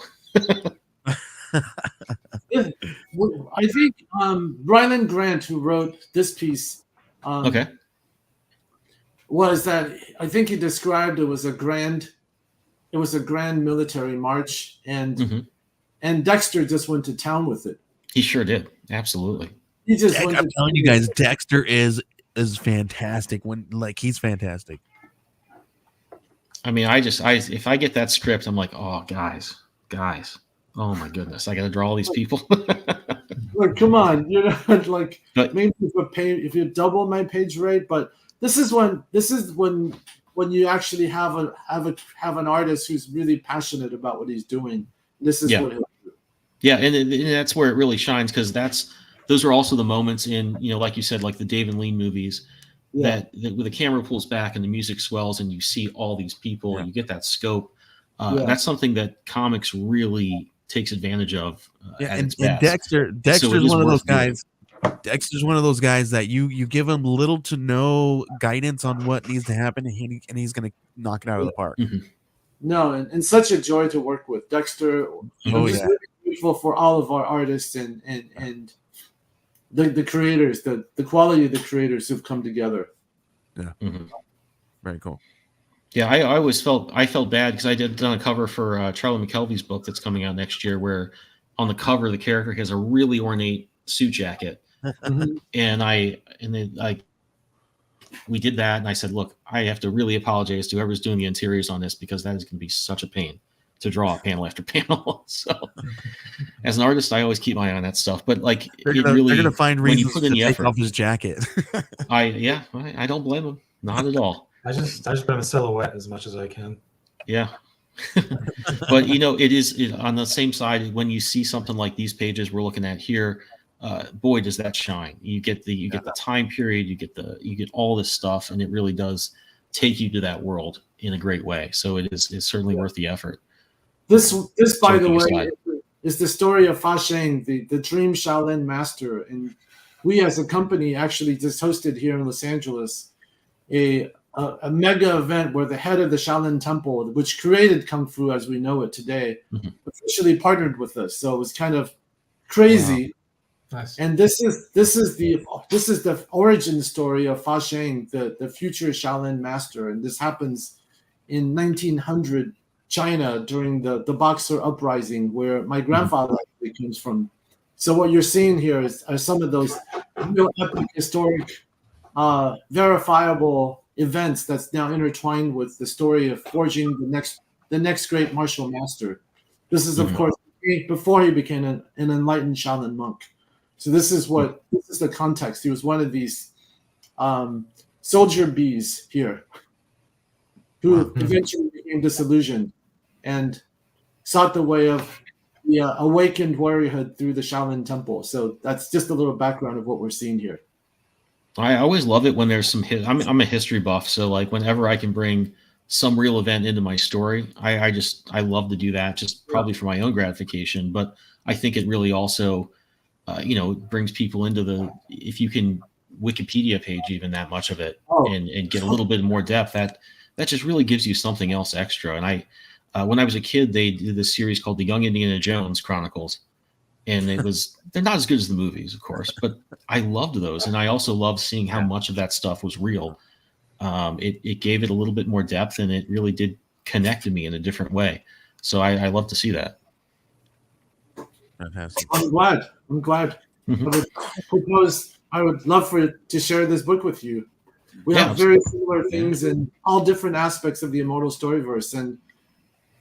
I think Ryland Grant, who wrote this piece, was that I think he described it was a grand military march, and Dexter just went to town with it. He sure did. Absolutely. He just I'm telling you guys, Dexter is fantastic. He's fantastic. I mean, if I get that script, I'm like, oh, guys, oh my goodness, I got to draw all these people. Look, come on, maybe if you double my page rate, but this is when when you actually have an artist who's really passionate about what he's doing. This is what he'll do. Yeah, and that's where it really shines, because those are also the moments in, like you said, like the David Lean movies, that when the camera pulls back and the music swells and you see all these people and you get that scope. That's something that comics really takes advantage of. And Dexter's one of those guys. Dexter's one of those guys that you give him little to no guidance on what needs to happen, and he's going to knock it out of the park. Mm-hmm. No, and such a joy to work with Dexter. Really grateful for all of our artists and the creators, the quality of the creators who've come together. Yeah, very cool. Yeah, I always felt bad because I done a cover for Charlie McElvy's book that's coming out next year, where on the cover the character has a really ornate suit jacket, and we did that, and I said, look, I have to really apologize to whoever's doing the interiors on this, because that is going to be such a pain to draw panel after panel. So as an artist, I always keep my eye on that stuff, but like they're going to find reasons to take off his jacket. I don't blame him, not at all. I just put him in silhouette as much as I can. Yeah. But it is on the same side, when you see something like these pages we're looking at here, boy, does that shine. You get the time period, you get all this stuff, and it really does take you to that world in a great way. So it's certainly worth the effort. This by the way, is the story of Fa Sheng, the Dream Shaolin Master. And we as a company actually just hosted here in Los Angeles a mega event where the head of the Shaolin Temple, which created Kung Fu as we know it today, officially partnered with us. So it was kind of crazy. Wow. Nice. And this is the origin story of Fa Sheng, the future Shaolin master. And this happens in 1900 China during the Boxer uprising, where my grandfather actually comes from. So what you're seeing here are some of those real epic, historic, verifiable events that's now intertwined with the story of forging the next great martial master. This is, of course, before he became an enlightened Shaolin monk. So this is the context. He was one of these soldier bees here who eventually became disillusioned and sought the way of the awakened warriorhood through the Shaolin Temple. So that's just a little background of what we're seeing here. I always love it when there's some I'm a history buff, so like whenever I can bring some real event into my story, I love to do that, just probably for my own gratification. But I think it really also brings people into if you can Wikipedia page even that much of it and get a little bit more depth, that just really gives you something else extra. And when I was a kid, they did this series called The Young Indiana Jones Chronicles. And they're not as good as the movies, of course, but I loved those. And I also loved seeing how much of that stuff was real. It gave it a little bit more depth, and it really did connect to me in a different way. So I love to see that. Fantastic. I'm glad. I would love to share this book with you. We have very similar things in all different aspects of the Immortal Storyverse. And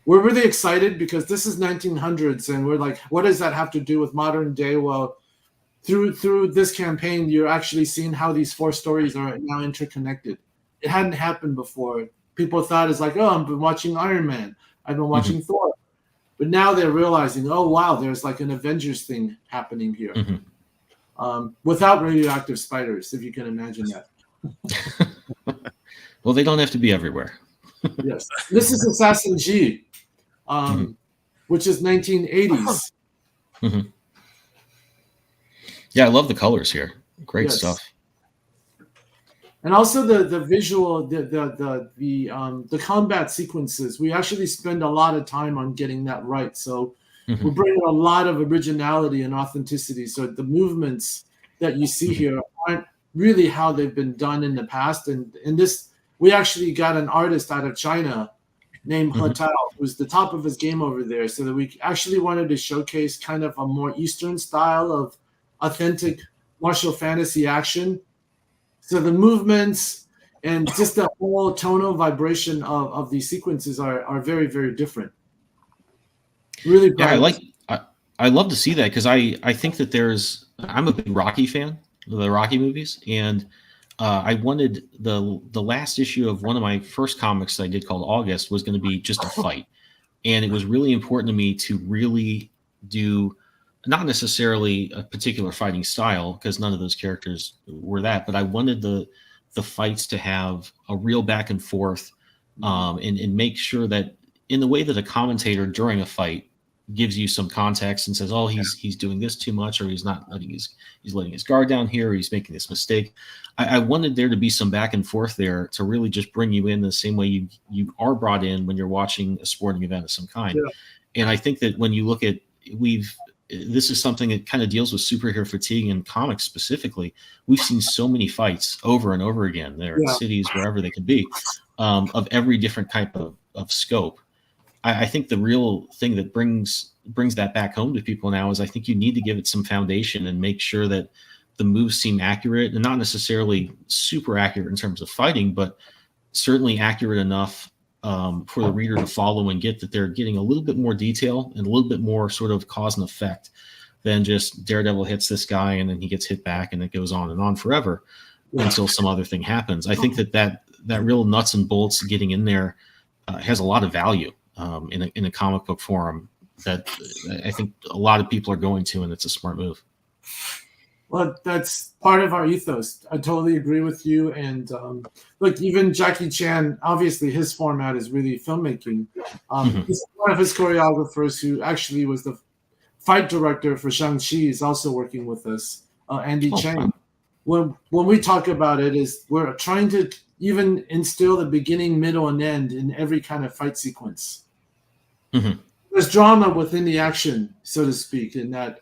we're really excited because this is 1900s, and we're like, what does that have to do with modern day? Well, through this campaign, you're actually seeing how these four stories are now interconnected. It hadn't happened before. People thought it's like, I've been watching Iron Man, I've been watching Thor. But now they're realizing, oh, wow, there's like an Avengers thing happening here. Without radioactive spiders, if you can imagine that. Well, they don't have to be everywhere. Yes. This is Assassin G, which is 1980s. Yeah, I love the colors here. Great stuff. And also the visual, the combat sequences. We actually spend a lot of time on getting that right. So we're bringing a lot of originality and authenticity. So the movements that you see here aren't really how they've been done in the past. And in this, we actually got an artist out of China named He Tao, who's the top of his game over there. So that we actually wanted to showcase kind of a more Eastern style of authentic martial fantasy action. So the movements and just the whole tonal vibration of these sequences are very, very different. Really proud. Yeah, I love to see that, because I think that I'm a big Rocky fan, the Rocky movies, and I wanted the last issue of one of my first comics that I did called August was going to be just a fight, and it was really important to me to really do not necessarily a particular fighting style because none of those characters were that, but I wanted the fights to have a real back and forth, and make sure that in the way that a commentator during a fight gives you some context and says, "Oh, he's doing this too much, or he's not letting he's letting his guard down here, or he's making this mistake." I wanted there to be some back and forth there to really just bring you in the same way you are brought in when you're watching a sporting event of some kind. Yeah. And I think that when you look at this is something that kind of deals with superhero fatigue in comics specifically. We've seen so many fights over and over again. They're in cities, wherever they could be, of every different type of scope. I think the real thing that brings that back home to people now is I think you need to give it some foundation and make sure that the moves seem accurate, and not necessarily super accurate in terms of fighting, but certainly accurate enough for the reader to follow and get that they're getting a little bit more detail and a little bit more sort of cause and effect than just Daredevil hits this guy and then he gets hit back and it goes on and on forever until some other thing happens. I think that real nuts and bolts getting in there has a lot of value in a comic book forum that I think a lot of people are going to, and it's a smart move. Well, that's part of our ethos. I totally agree with you. And look, even Jackie Chan, obviously his format is really filmmaking. He's one of his choreographers who actually was the fight director for Shang-Chi is also working with us, Andy Chang. Wow. When we talk about it, is we're trying to even instill the beginning, middle, and end in every kind of fight sequence. There's drama within the action, so to speak, in that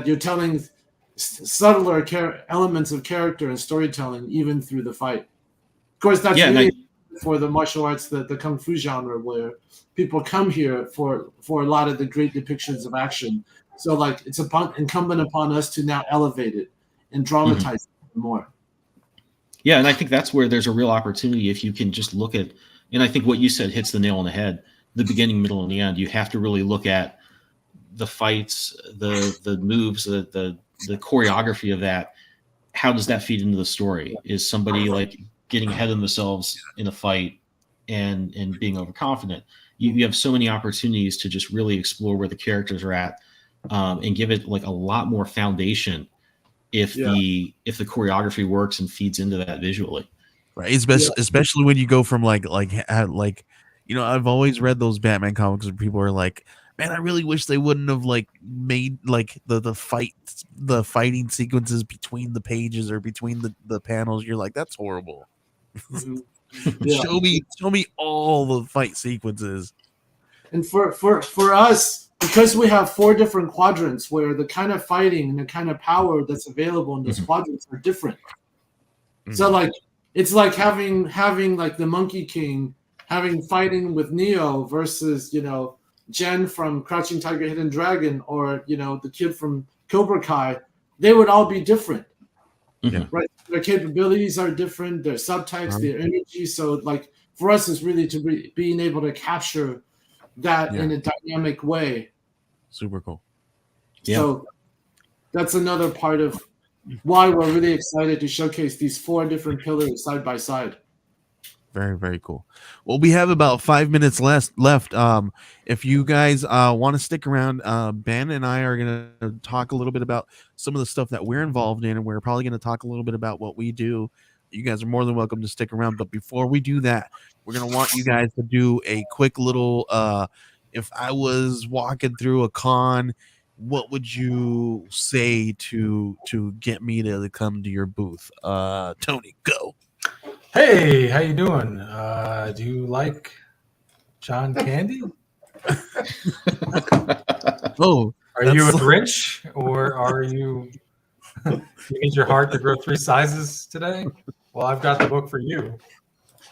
you're telling subtler elements of character and storytelling even through the fight. Of course, that's really for the martial arts, the kung fu genre, where people come here for a lot of the great depictions of action. So like it's incumbent upon us to now elevate it and dramatize it more. Yeah, and I think that's where there's a real opportunity if you can just look at, and I think what you said hits the nail on the head, the beginning, middle, and the end. You have to really look at the fights, the moves, the choreography of that. How does that feed into the story? Is somebody like getting ahead of themselves in a fight and being overconfident? You have so many opportunities to just really explore where the characters are at, and give it like a lot more foundation if the choreography works and feeds into that visually. Right. Especially when you go from like I've always read those Batman comics where people are like, man, I really wish they wouldn't have like made like the fighting sequences between the pages or between the panels. You're like, that's horrible. Show me all the fight sequences. And for us, because we have 4 different quadrants where the kind of fighting and the kind of power that's available in those quadrants are different. So like it's like having like the Monkey King having fighting with Neo versus Jen from Crouching Tiger, Hidden Dragon, or the kid from Cobra Kai. They would all be different, right? Their capabilities are different, their subtypes, their energy. So like for us, it's really to being able to capture that in a dynamic way. Super cool. So that's another part of why we're really excited to showcase these 4 different pillars side by side. Very, very cool. Well, we have about 5 minutes left. If you guys want to stick around, Ben and I are going to talk a little bit about some of the stuff that we're involved in, and we're probably going to talk a little bit about what we do. You guys are more than welcome to stick around. But before we do that, we're going to want you guys to do a quick little, if I was walking through a con, what would you say to get me to come to your booth? Tony, go. Hey, how you doing? Do you like John Candy? Oh, are you a Grinch, or are you need your heart to grow 3 sizes today? Well, I've got the book for you.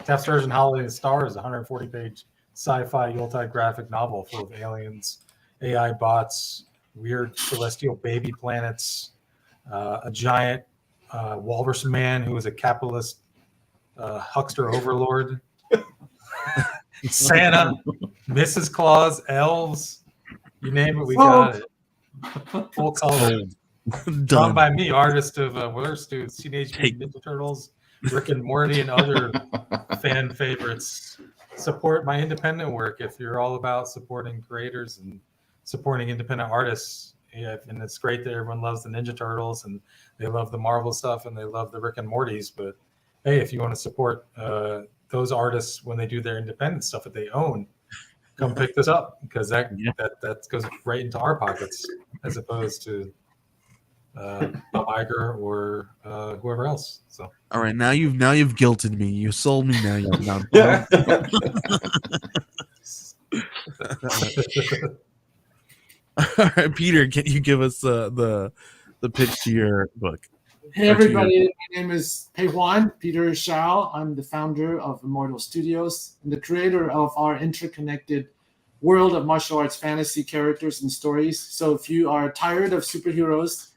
Taft Sturgeon Holiday Stars, a 140-page sci-fi Yuletide graphic novel full of aliens, AI bots, weird celestial baby planets, a giant walrus man who is a capitalist huckster overlord, Santa, Mrs. Claus, elves, you name it, we got it. Full color. Drawn by me, artist of Willer Stu's Teenage Mutant Ninja Turtles Rick and Morty and other fan favorites. Support my independent work if you're all about supporting creators and supporting independent artists. Yeah, and it's great that everyone loves the Ninja Turtles and they love the Marvel stuff and they love the Rick and Mortys. But hey, if you want to support those artists when they do their independent stuff that they own, come pick this up, because that goes right into our pockets as opposed to Bob Iger or whoever else. So All right, now you've guilted me. You sold me now. All right, Peter, can you give us the pitch to your book? Hey everybody, my name is Payhuan, Peter Shiao. I'm the founder of Immortal Studios and the creator of our interconnected world of martial arts fantasy characters and stories. So if you are tired of superheroes,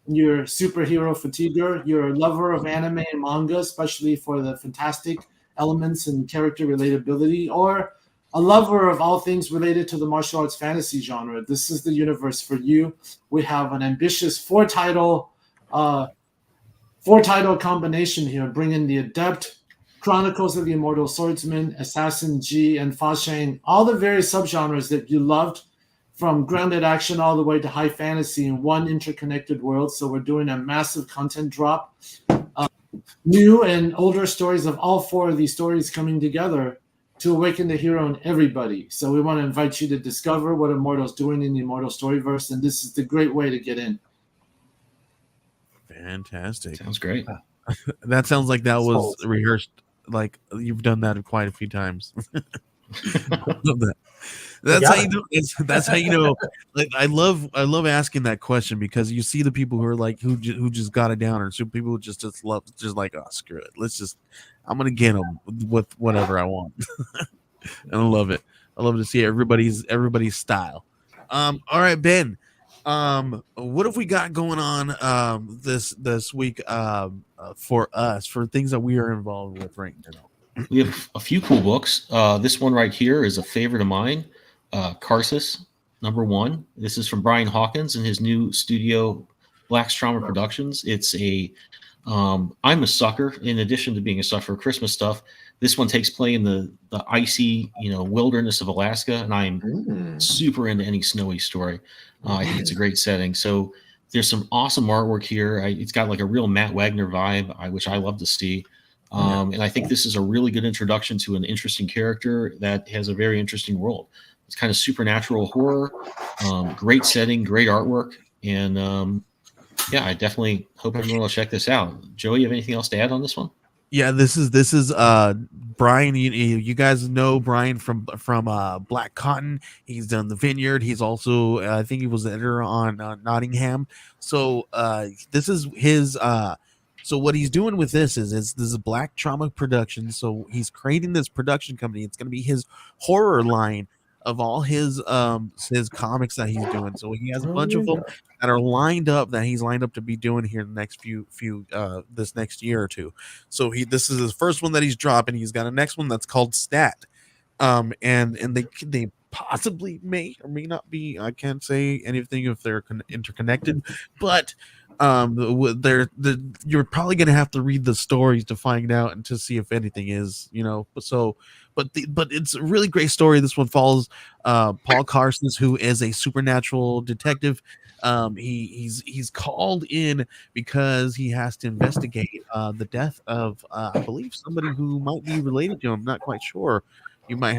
you're a superhero fatiguer, you're a lover of anime and manga, especially for the fantastic elements and character relatability, or a lover of all things related to the martial arts fantasy genre, this is the universe for you. We have an ambitious four-title combination here, bringing the Adept, Chronicles of the Immortal Swordsman, Assassin G, and Fa Shang, all the various subgenres that you loved, from grounded action all the way to high fantasy in one interconnected world. So we're doing a massive content drop. New and older stories of all four of these stories coming together to awaken the hero in everybody. So we want to invite you to discover what Immortal's doing in the Immortal Storyverse, and this is the great way to get in. Fantastic. Sounds great. That sounds like that was rehearsed. Like you've done that quite a few times. Love that. That's how you do. That's how you know. Like I love asking that question, because you see the people who are like who just got it down, or some people who just love like, oh, screw it, I'm gonna get them with whatever I want. And I love it. I love to see everybody's style. All right, Ben. What have we got going on this week for us, for things that we are involved with right now? We have a few cool books. This one right here is a favorite of mine, Karsus #1. This is from Brian Hawkins and his new studio, Black Trauma Productions. It's I'm a sucker. In addition to being a sucker for Christmas stuff, this one takes place in the icy, wilderness of Alaska, and I'm super into any snowy story. I think it's a great setting. So there's some awesome artwork here. It's got like a real Matt Wagner vibe, which I love to see. And I think this is a really good introduction to an interesting character that has a very interesting world. It's kind of supernatural horror, great setting, great artwork, and I definitely hope everyone will check this out. Joey, you have anything else to add on this one? Yeah, this is Brian. You guys know Brian from Black Cotton. He's done The Vineyard. He's also I think he was the editor on Nottingham. So this is his. So what he's doing with this is this is Black Trauma Productions. So he's creating this production company. It's going to be his horror line of all his comics that he's doing. So he has a bunch of them that are lined up, that he's lined up to be doing here in the next few this next year or two. So this is his first one that he's dropping. He's got a next one that's called Stat. And they possibly may or may not be. I can't say anything if they're interconnected, but you're probably gonna have to read the stories to find out and to see if anything is, but it's a really great story. This one follows Paul Carstens, who is a supernatural detective. He's called in because he has to investigate the death of I believe somebody who might be related to him. I'm not quite sure. You're gonna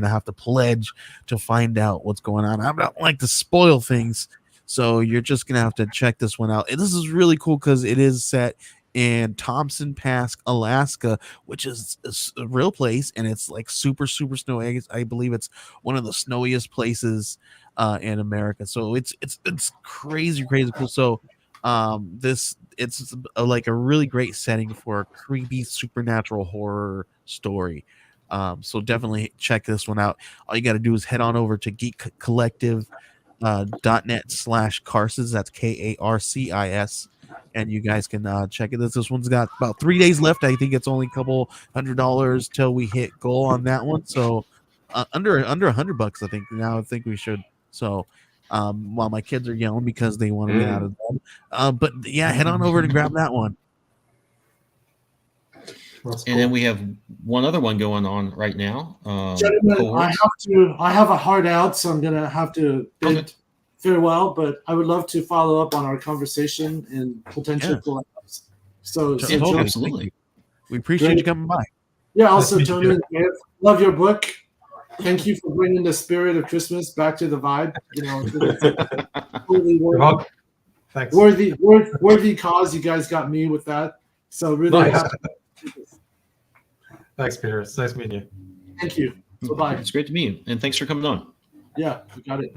have to pledge to find out what's going on. I don't like to spoil things, so you're just gonna have to check this one out. And this is really cool because it is set in Thompson Pass, Alaska, which is a real place, and it's like super snowy. I believe it's one of the snowiest places in America. So it's crazy cool. So it's like a really great setting for a creepy supernatural horror story. So definitely check this one out. All you got to do is head on over to geekcollective.net/Karsis. That's KARCIS, and you guys can check it. This one's got about 3 days left. I think it's only a couple $100 till we hit goal on that one. So under $100, I think. Now I think we should. So while my kids are yelling because they want to get out of bed, but yeah, head on over to grab that one. That's Oh. And then we have one other one going on right now. Gentlemen, cohorts. I have a hard out, so I'm gonna have to bid Okay. farewell. But I would love to follow up on our conversation and potential Yeah. collabs. So Yeah, Tony, Absolutely. We appreciate Great. you coming by. yeah. Nice Also, to meet you, Tony, love your book. Thank you for bringing the spirit of Christmas back to the vibe. You know, I think it's totally You're welcome. Thanks. worthy cause. You guys got me with that. So really Nice. happy. Thanks, Peter. It's nice meeting you. Thank you. Bye-bye. It's great to meet you, and thanks for coming on. Yeah, we got it.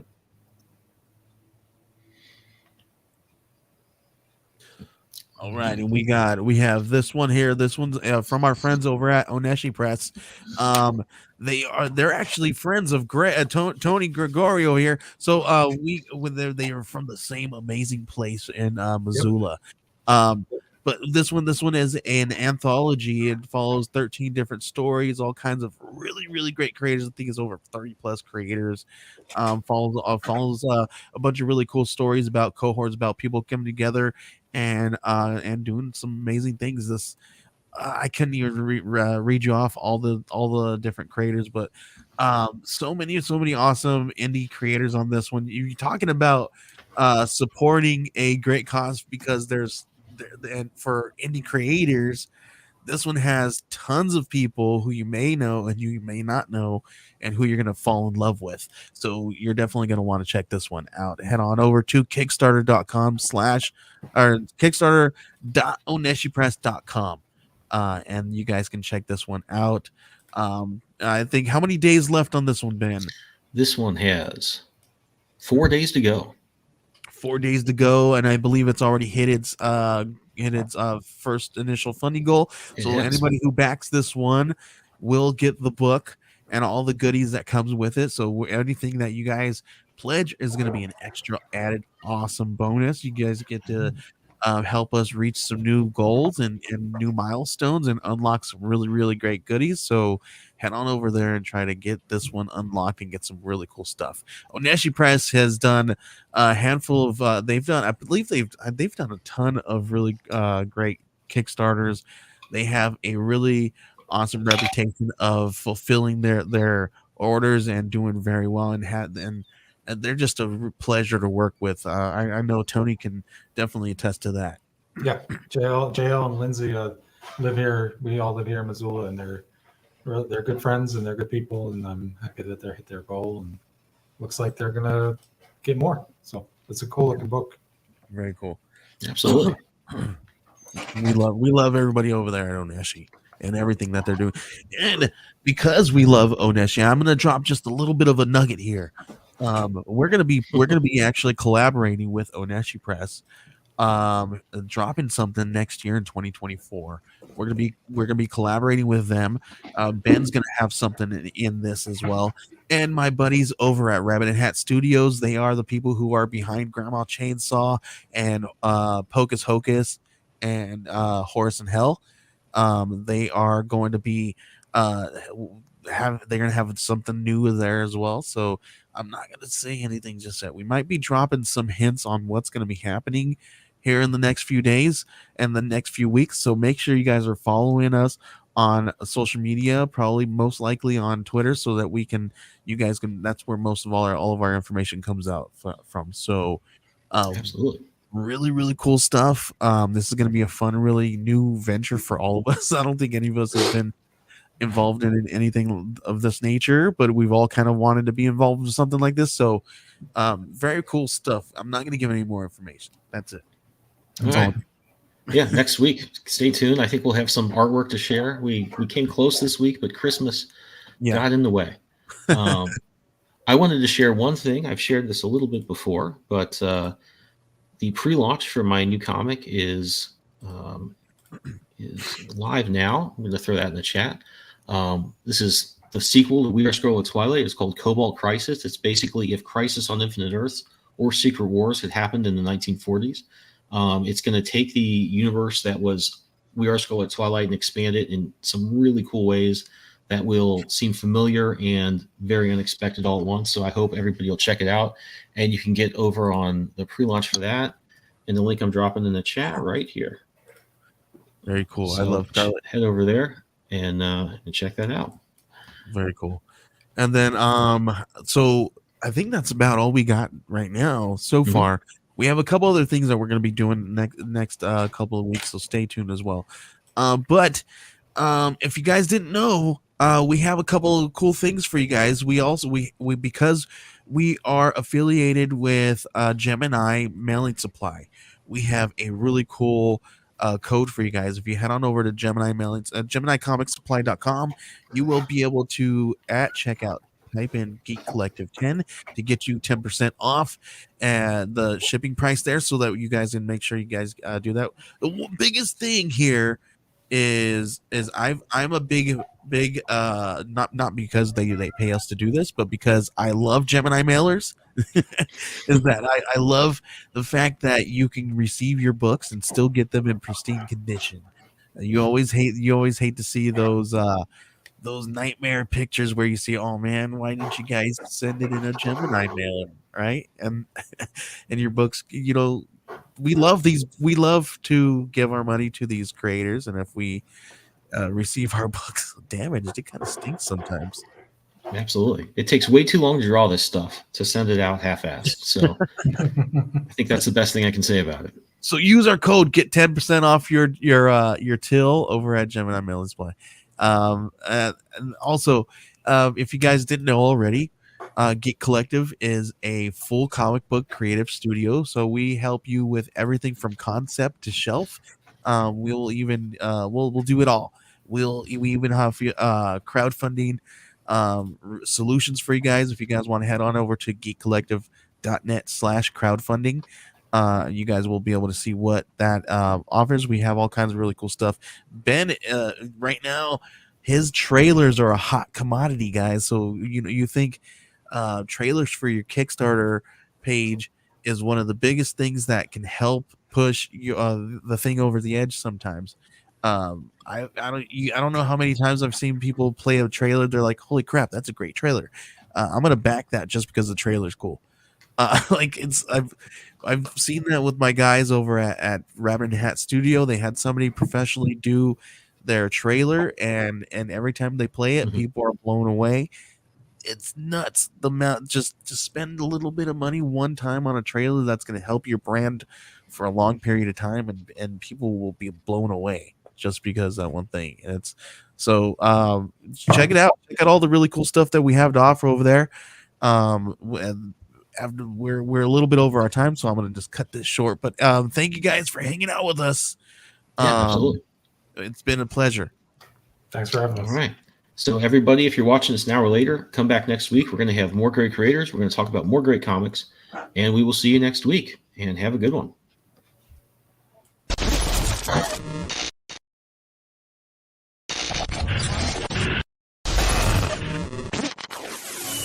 All right, and we have this one here. This one's from our friends over at Oneshi Press. They're actually friends of Tony Gregorio here. So they are from the same amazing place in Missoula. But this one is an anthology. It follows 13 different stories, all kinds of really great creators. I think it's over 30 plus creators. Follows a bunch of really cool stories about cohorts, about people coming together and doing some amazing things. This I couldn't even read you off all the different creators, but so many awesome indie creators on this one. You're talking about supporting a great cause, because and for indie creators, this one has tons of people who you may know and you may not know, and who you're going to fall in love with. So you're definitely going to want to check this one out. Head on over to kickstarter.com/ or kickstarter.oneshipress.com. And you guys can check this one out. I think, how many days left on this one, Ben? This one has 4 days to go. 4 days to go, and I believe it's already hit its first initial funding goal. So anybody who backs this one will get the book and all the goodies that comes with it. So anything that you guys pledge is going to be an extra added awesome bonus. You guys get to help us reach some new goals and new milestones and unlock some really great goodies. So head on over there and try to get this one unlocked and get some really cool stuff. Oneshi Press has done a handful of I believe they've done a ton of really great Kickstarters. They have a really awesome reputation of fulfilling their orders and doing very well, and they're just a pleasure to work with. I know Tony can definitely attest to that. Yeah, JL and Lindsay live here. We all live here in Missoula, and they're good friends and they're good people. And I'm happy that they hit their goal. And looks like they're gonna get more. So it's a cool looking book. Very cool. Absolutely. We love everybody over there at Oneshi and everything that they're doing. And because we love Oneshi, I'm gonna drop just a little bit of a nugget here. We're gonna be actually collaborating with Oneshi Press, dropping something next year in 2024. We're gonna be collaborating with them. Ben's gonna have something in this as well, and my buddies over at Rabbit and Hat Studios. They are the people who are behind Grandma Chainsaw and Pocus Hocus and Horse and Hell. They are going to be they're gonna have something new there as well. So I'm not gonna say anything just yet. We might be dropping some hints on what's gonna be happening here in the next few days and the next few weeks. So make sure you guys are following us on social media, probably most likely on Twitter, so that you guys can. That's where most of all of our information comes out from. So Absolutely. really cool stuff. This is going to be a fun, really new venture for all of us. I don't think any of us have been involved in anything of this nature, but we've all kind of wanted to be involved in something like this. So very cool stuff. I'm not going to give any more information. That's it. That's all. Yeah, next week, stay tuned. I think we'll have some artwork to share. We came close this week, but Christmas got in the way. I wanted to share one thing. I've shared this a little bit before, but the pre-launch for my new comic is live now. I'm going to throw that in the chat. This is the sequel to We Are Scarlet Twilight. It's called Cobalt Crisis. It's basically if Crisis on Infinite Earths or Secret Wars had happened in the 1940s. It's going to take the universe that was We Are Scarlet Twilight and expand it in some really cool ways that will seem familiar and very unexpected all at once. So I hope everybody will check it out, and you can get over on the pre-launch for that in the link I'm dropping in the chat right here. Very cool. I So love Scarlet. head over there and check that out. Very cool. And then so I think that's about all we got right now so Mhm. far. We have a couple other things that we're going to be doing next couple of weeks, so stay tuned as well. But if you guys didn't know, we have a couple of cool things for you guys. We also we because we are affiliated with Gemini Mailing Supply, we have a really cool code for you guys. If you head on over to GeminiComicsSupply.com, you will be able to at checkout type in Geek Collective 10 to get you 10% off and the shipping price there, so that you guys can make sure you guys do that. The biggest thing here is I'm a big not because they pay us to do this, but because I love Gemini mailers. Is that I love the fact that you can receive your books and still get them in pristine condition. You always hate to see those nightmare pictures where you see, oh man, why didn't you guys send it in a Gemini mailer, right? And and your books, we love to give our money to these creators, and if we receive our books damaged, it kind of stinks sometimes. Absolutely. It takes way too long to draw this stuff to send it out half-assed. So I think that's the best thing I can say about it. So use our code, get 10% off your till over at Gemini Mail Display. And also, if you guys didn't know already, Geek Collective is a full comic book creative studio. So we help you with everything from concept to shelf. We'll even we'll do it all. We even have crowdfunding solutions for you guys. If you guys want to head on over to geekcollective.net/crowdfunding, you guys will be able to see what that offers. We have all kinds of really cool stuff. Ben, right now, his trailers are a hot commodity, guys. So you think trailers for your Kickstarter page is one of the biggest things that can help push you the thing over the edge sometimes. I don't know how many times I've seen people play a trailer. They're like, holy crap, that's a great trailer. I'm gonna back that just because the trailer's cool. I've seen that with my guys over at Rabbit and Hat Studio. They had somebody professionally do their trailer, and every time they play it, people are blown away. It's nuts. The amount, just to spend a little bit of money one time on a trailer that's going to help your brand for a long period of time, and people will be blown away just because of that one thing. And it's so check it out. Check out all the really cool stuff that we have to offer over there. And after we're a little bit over our time, so I'm going to just cut this short. But thank you guys for hanging out with us. Yeah, absolutely. It's been a pleasure. Thanks for having us. All right. So everybody, if you're watching this now or later, come back next week. We're going to have more great creators. We're going to talk about more great comics, and we will see you next week. And have a good one.